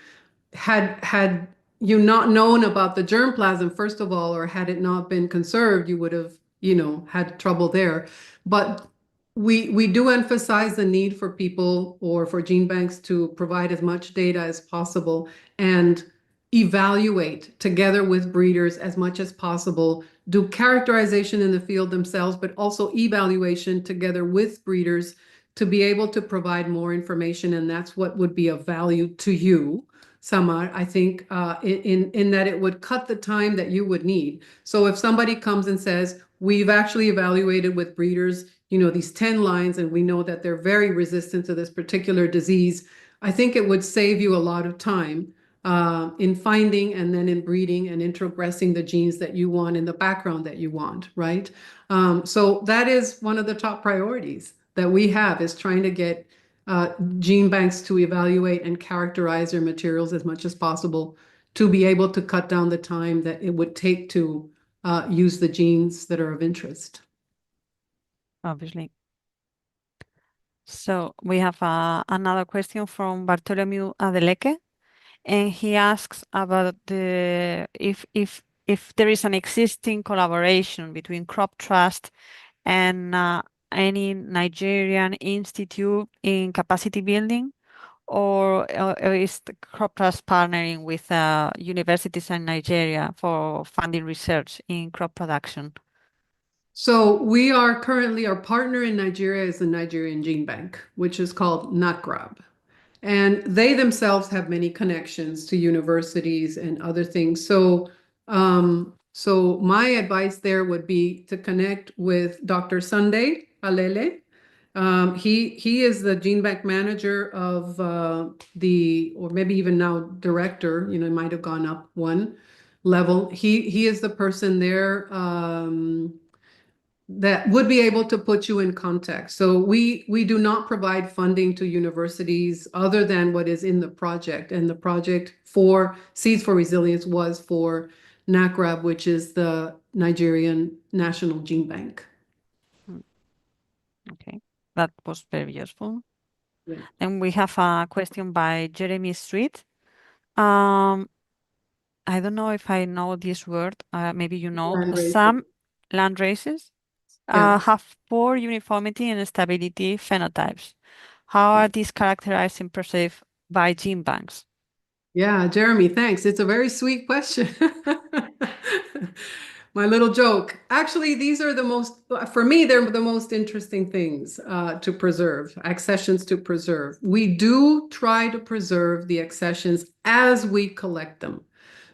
Had you not known about the germplasm, first of all, or had it not been conserved, you would have, had trouble there. But we do emphasize the need for people or for gene banks to provide as much data as possible and evaluate together with breeders as much as possible, do characterization in the field themselves, but also evaluation together with breeders to be able to provide more information. And that's what would be of value to you, Samar, I think, in that it would cut the time that you would need. So if somebody comes and says, we've actually evaluated with breeders, these 10 lines, and we know that they're very resistant to this particular disease, I think it would save you a lot of time in finding and then in breeding and introgressing the genes that you want in the background that you want, right? So that is one of the top priorities that we have, is trying to get gene banks to evaluate and characterize their materials as much as possible to be able to cut down the time that it would take to use the genes that are of interest. Obviously. So we have another question from Bartholomew Adeleke, and he asks about if there is an existing collaboration between Crop Trust and any Nigerian institute in capacity building, or is the Crop Trust partnering with universities in Nigeria for funding research in crop production? So we are currently, our partner in Nigeria is the Nigerian Gene Bank, which is called NACRAB. And they themselves have many connections to universities and other things. So my advice there would be to connect with Dr. Sunday Alele. He is the gene bank manager of or maybe even now director, might have gone up one level. He is the person there that would be able to put you in context. So we do not provide funding to universities other than what is in the project. And the project for Seeds for Resilience was for NACRAB, which is the Nigerian National Gene Bank. Okay, that was very useful. Yeah. And we have a question by Jeremy Street. Um, I don't know if I know this word. Maybe you know. Land races. Some land races Yeah. have poor uniformity and stability phenotypes. How are these characterized and perceived by gene banks? Yeah, Jeremy, thanks. It's a very sweet question. My little joke. Actually, these are for me, they're the most interesting things to preserve, accessions to preserve. We do try to preserve the accessions as we collect them.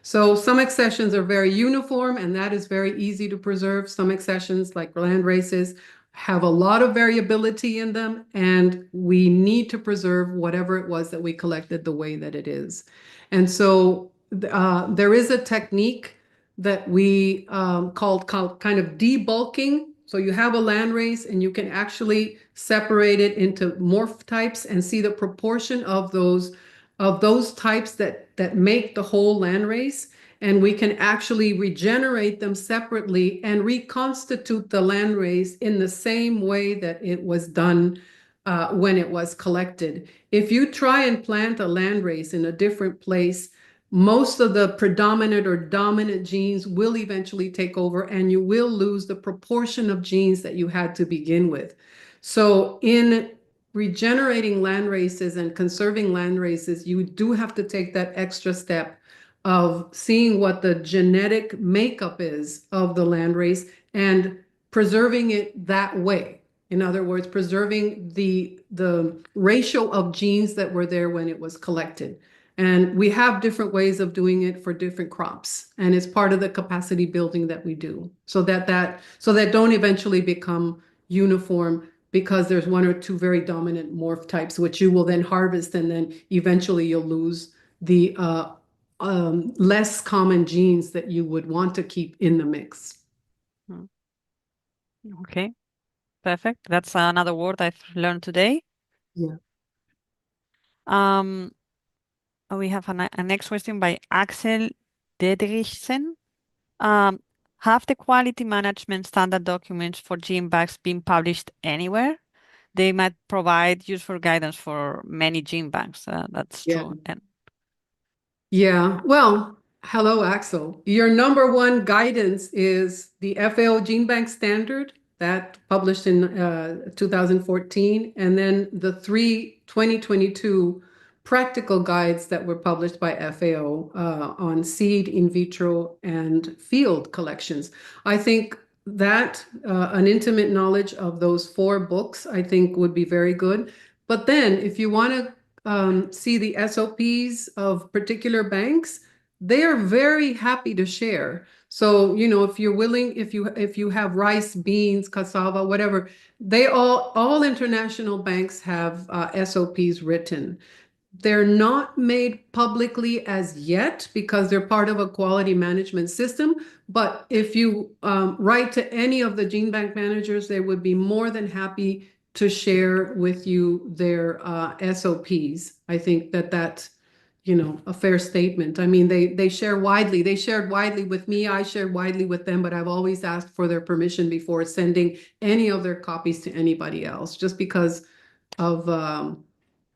So some accessions are very uniform, and that is very easy to preserve. Some accessions, like land races, have a lot of variability in them, and we need to preserve whatever it was that we collected the way that it is. And so there is a technique that we called kind of debulking. So you have a land race and you can actually separate it into morph types and see the proportion of those types that make the whole land race. And we can actually regenerate them separately and reconstitute the land race in the same way that it was done when it was collected. If you try and plant a land race in a different place, most of the predominant or dominant genes will eventually take over, and you will lose the proportion of genes that you had to begin with. So in regenerating land races and conserving land races, you do have to take that extra step of seeing what the genetic makeup is of the land race and preserving it that way. In other words, preserving the ratio of genes that were there when it was collected. And we have different ways of doing it for different crops. And it's part of the capacity building that we do so that don't eventually become uniform because there's one or two very dominant morph types, which you will then harvest, and then eventually you'll lose the less common genes that you would want to keep in the mix. Okay, perfect. That's another word I've learned today. Yeah. We have a next question by Axel Dedrichsen. Have the quality management standard documents for gene banks been published anywhere? They might provide useful guidance for many gene banks. That's Yeah. true. And Yeah, well, hello, Axel. Your number one guidance is the FAO GeneBank standard that published in 2014, and then the three 2022 practical guides that were published by FAO on seed, in vitro, and field collections. I think that an intimate knowledge of those four books, I think, would be very good. But then if you want to see the SOPs of particular banks, they are very happy to share. So, if you're willing, if you have rice, beans, cassava, whatever, they all international banks have SOPs written. They're not made publicly as yet because they're part of a quality management system. But if you write to any of the gene bank managers, they would be more than happy to share with you their SOPs. I think that's a fair statement. I mean, they share widely. They shared widely with me. I shared widely with them, but I've always asked for their permission before sending any of their copies to anybody else, just because of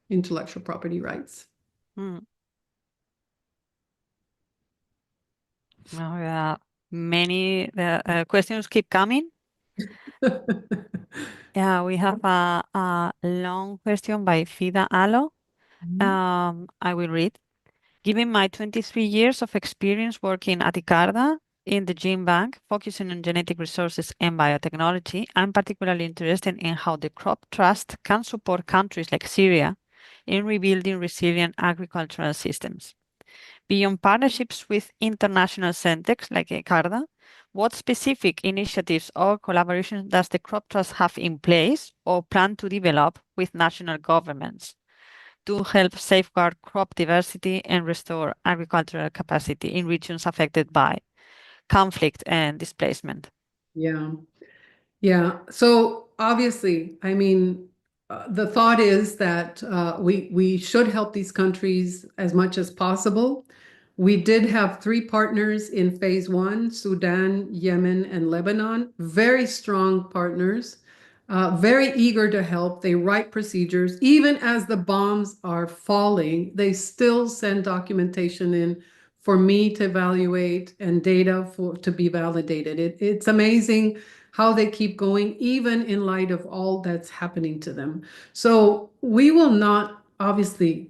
intellectual property rights. Many questions keep coming. Yeah, we have a long question by Fida Alo. I will read. Given my 23 years of experience working at ICARDA in the gene bank, focusing on genetic resources and biotechnology, I'm particularly interested in how the crop trust can support countries like Syria in rebuilding resilient agricultural systems. Beyond partnerships with international centers like ICARDA, what specific initiatives or collaborations does the crop trust have in place or plan to develop with national governments to help safeguard crop diversity and restore agricultural capacity in regions affected by conflict and displacement? Yeah. Yeah. So obviously, I mean, the thought is that we should help these countries as much as possible. We did have three partners in phase one: Sudan, Yemen, and Lebanon. Very strong partners, very eager to help. They write procedures. Even as the bombs are falling, they still send documentation in for me to evaluate and data to be validated. It's amazing how they keep going, even in light of all that's happening to them. So we will not obviously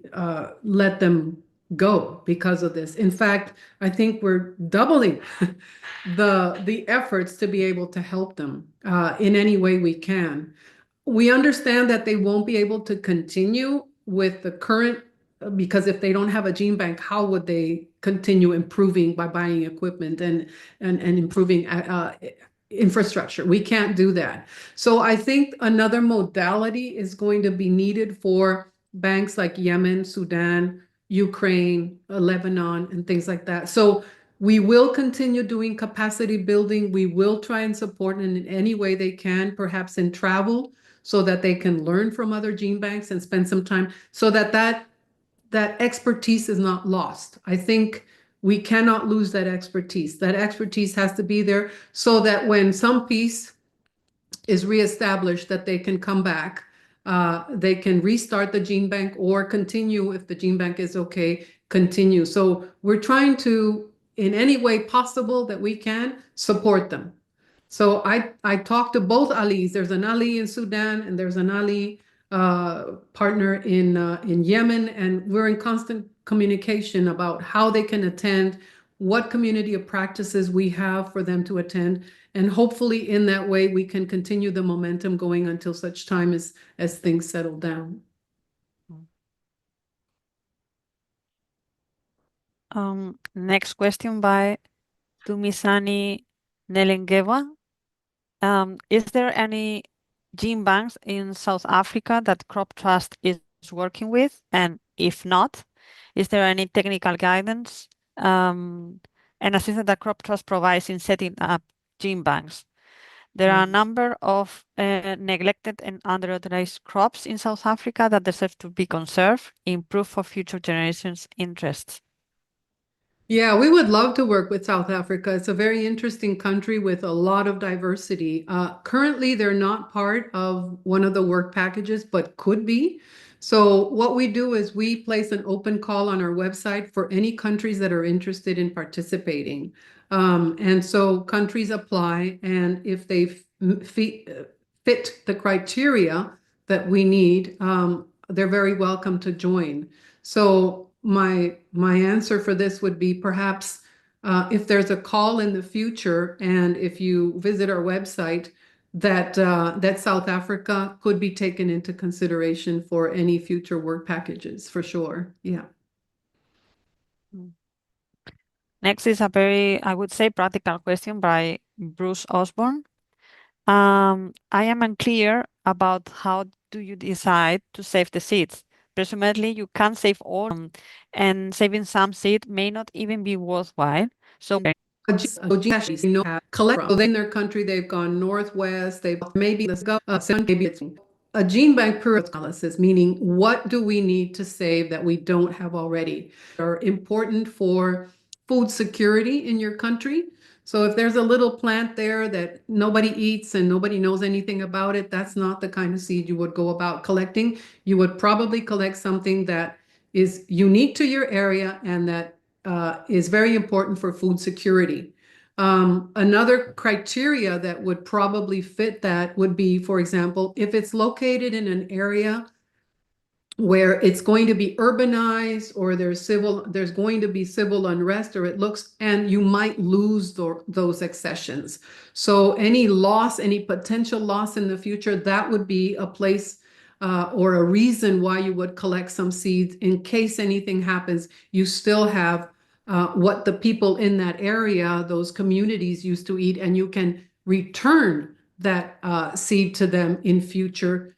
let them go because of this. In fact, I think we're doubling the efforts to be able to help them in any way we can. We understand that they won't be able to continue with the current because if they don't have a gene bank, how would they continue improving by buying equipment and improving infrastructure? We can't do that. So I think another modality is going to be needed for banks like Yemen, Sudan, Ukraine, Lebanon, and things like that. So we will continue doing capacity building. We will try and support in any way they can, perhaps in travel, so that they can learn from other gene banks and spend some time so that that expertise is not lost. I think we cannot lose that expertise. That expertise has to be there so that when some piece is reestablished, that they can come back. They can restart the gene bank or continue if the gene bank is okay, continue. So we're trying to, in any way possible that we can, support them. So I talked to both Alis. There's an Ali in Sudan and there's an Ali partner in Yemen, and we're in constant communication about how they can attend, what community of practices we have for them to attend, and hopefully in that way we can continue the momentum going until such time as things settle down. Next question by Tumisani Nelengewa. Is there any gene banks in South Africa that Crop Trust is working with? And if not, is there any technical guidance and assistance that Crop Trust provides in setting up gene banks? There are a number of neglected and underutilized crops in South Africa that deserve to be conserved, improved for future generations' interests. Yeah, we would love to work with South Africa. It's a very interesting country with a lot of diversity. Currently, they're not part of one of the work packages, but could be. So what we do is we place an open call on our website for any countries that are interested in participating. And so countries apply, and if they fit the criteria that we need, they're very welcome to join. So my answer for this would be perhaps if there's a call in the future and if you visit our website, that South Africa could be taken into consideration for any future work packages, for sure. Yeah. Next is a very, I would say, practical question by Bruce Osborne. I am unclear about how do you decide to save the seeds. Presumably, you can't save all, and saving some seed may not even be worthwhile. So, collect in their country, they've gone northwest, they've maybe it's a gene bank analysis, meaning what do we need to save that we don't have already, are important for food security in your country. So if there's a little plant there that nobody eats and nobody knows anything about it, that's not the kind of seed you would go about collecting. You would probably collect something that is unique to your area and that is very important for food security. Another criteria that would probably fit that would be, for example, if it's located in an area where it's going to be urbanized or there's going to be civil unrest, or it looks, and you might lose those accessions. So any loss, any potential loss in the future, that would be a place or a reason why you would collect some seeds in case anything happens. You still have what the people in that area, those communities used to eat, and you can return that seed to them in future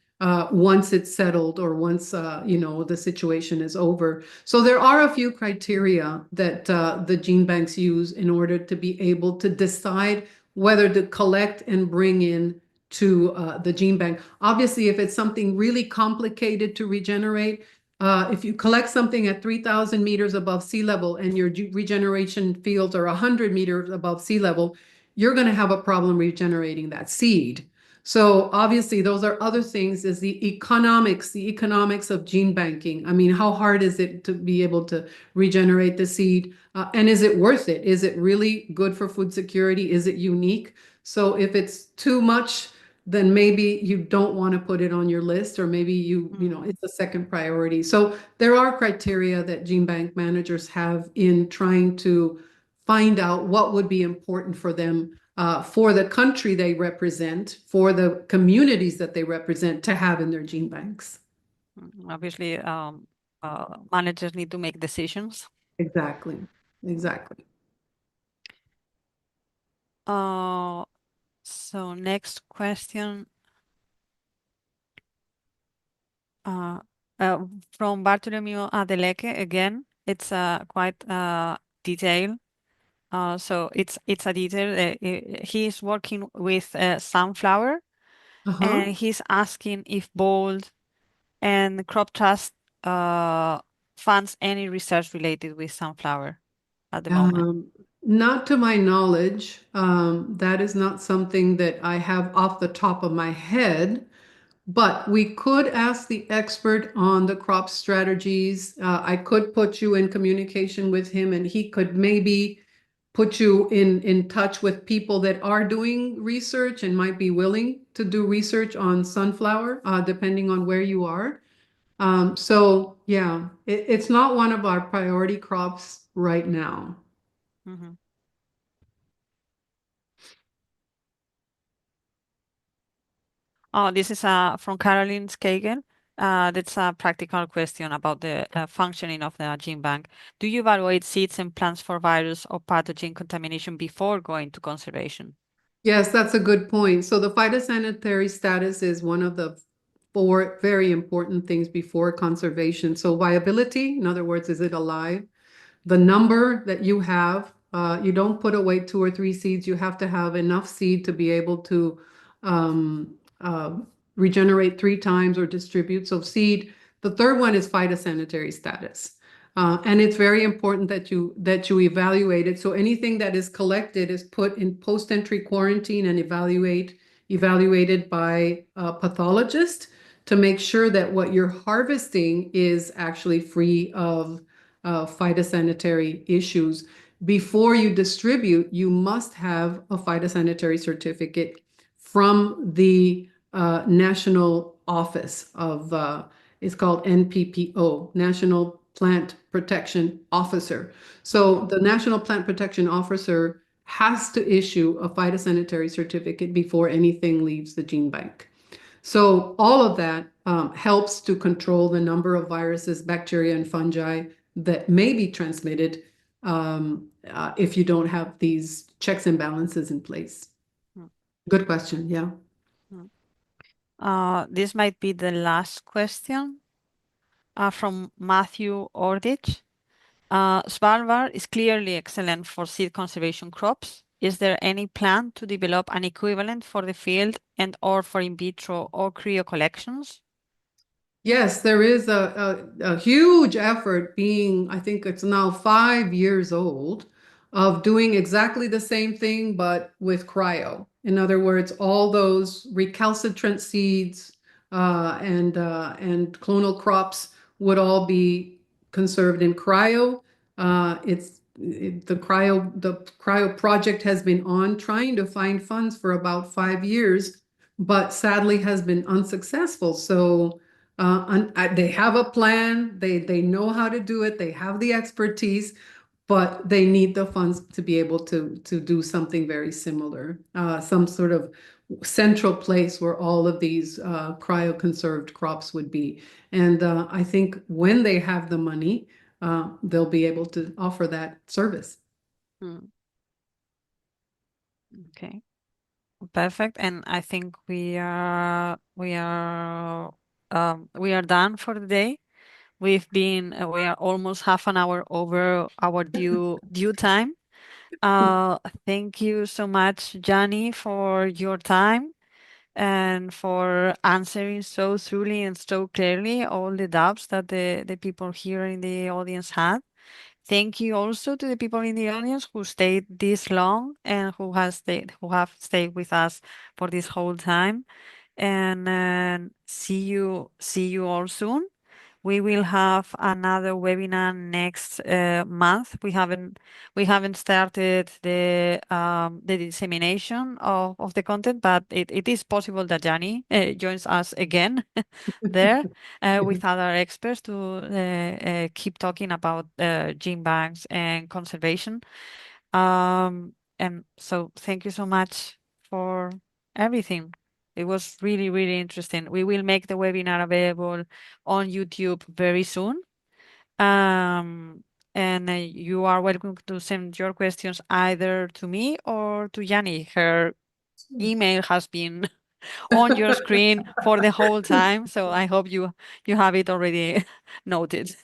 once it's settled or once the situation is over. So there are a few criteria that the gene banks use in order to be able to decide whether to collect and bring in to the gene bank. Obviously, if it's something really complicated to regenerate, if you collect something at 3,000 meters above sea level and your regeneration fields are 100 meters above sea level, you're going to have a problem regenerating that seed. So obviously those are other things, is the economics of gene banking. I mean, how hard is it to be able to regenerate the seed? And is it worth it? Is it really good for food security? Is it unique? So if it's too much, then maybe you don't want to put it on your list, or maybe it's a second priority. So there are criteria that gene bank managers have in trying to find out what would be important for them, for the country they represent, for the communities that they represent, to have in their gene banks. Obviously, managers need to make decisions. Exactly. Exactly. Uh, so next question uh, uh, from Bartolomeo Adeleke again. It's quite detailed. So it's a detail. He is working with sunflower, Uh-huh. and he's asking if Bold and Crop Trust uh, funds any research related with sunflower at the moment. Um, Not to my knowledge. That is not something that I have off the top of my head. But we could ask the expert on the crop strategies. I could put you in communication with him and he could maybe put you in touch with people that are doing research and might be willing to do research on sunflower, depending on where you are. So yeah, it's not one of our priority crops right now. Mhm. Oh, this is from Caroline Skagen. That's a practical question about the functioning of the gene bank. Do you evaluate seeds and plants for virus or pathogen contamination before going to conservation? Yes, that's a good point. So the phytosanitary status is one of the four very important things before conservation. So viability, in other words, is it alive? The number that you have, you don't put away two or three seeds. You have to have enough seed to be able to um, uh, regenerate three times or distribute. So seed. The third one is phytosanitary status. And it's very important that you evaluate it. So anything that is collected is put in post-entry quarantine and evaluated by a pathologist to make sure that what you're harvesting is actually free of phytosanitary issues. Before you distribute, you must have a phytosanitary certificate from the national office of, it's called NPPO, National Plant Protection Officer. So the National Plant Protection Officer has to issue a phytosanitary certificate before anything leaves the gene bank. So all of that helps to control the number of viruses, bacteria, and fungi that may be transmitted if you don't have these checks and balances in place. Mm, Good question. Yeah. mm. This might be the last question from Matthew Ordich. Svalbard is clearly excellent for seed conservation crops. Is there any plan to develop an equivalent for the field and or for in vitro or cryo collections? Yes, there is a huge effort being, I think it's now 5 years old, of doing exactly the same thing, but with cryo. In other words, all those recalcitrant seeds and clonal crops would all be conserved in cryo. The cryo project has been on trying to find funds for about 5 years, but sadly has been unsuccessful. So they have a plan, they know how to do it, they have the expertise, but they need the funds to be able to do something very similar, some sort of central place where all of these cryoconserved crops would be. And I think when they have the money, they'll be able to offer that service. Hmm, okay, perfect. And I think we are done for the day. We are almost half an hour over our due time. Thank you so much, Janny, for your time and for answering so thoroughly and so clearly all the doubts that the people here in the audience had. Thank you also to the people in the audience who stayed this long and who have stayed with us for this whole time. And see you all soon. We will have another webinar next month. We haven't started the dissemination of the content, but it is possible that Jani joins us again there with other experts to keep talking about gene banks and conservation. And so thank you so much for everything. It was really, really interesting. We will make the webinar available on YouTube very soon. And you are welcome to send your questions either to me or to Janny. Her email has been on your screen for the whole time, so I hope you have it already noted.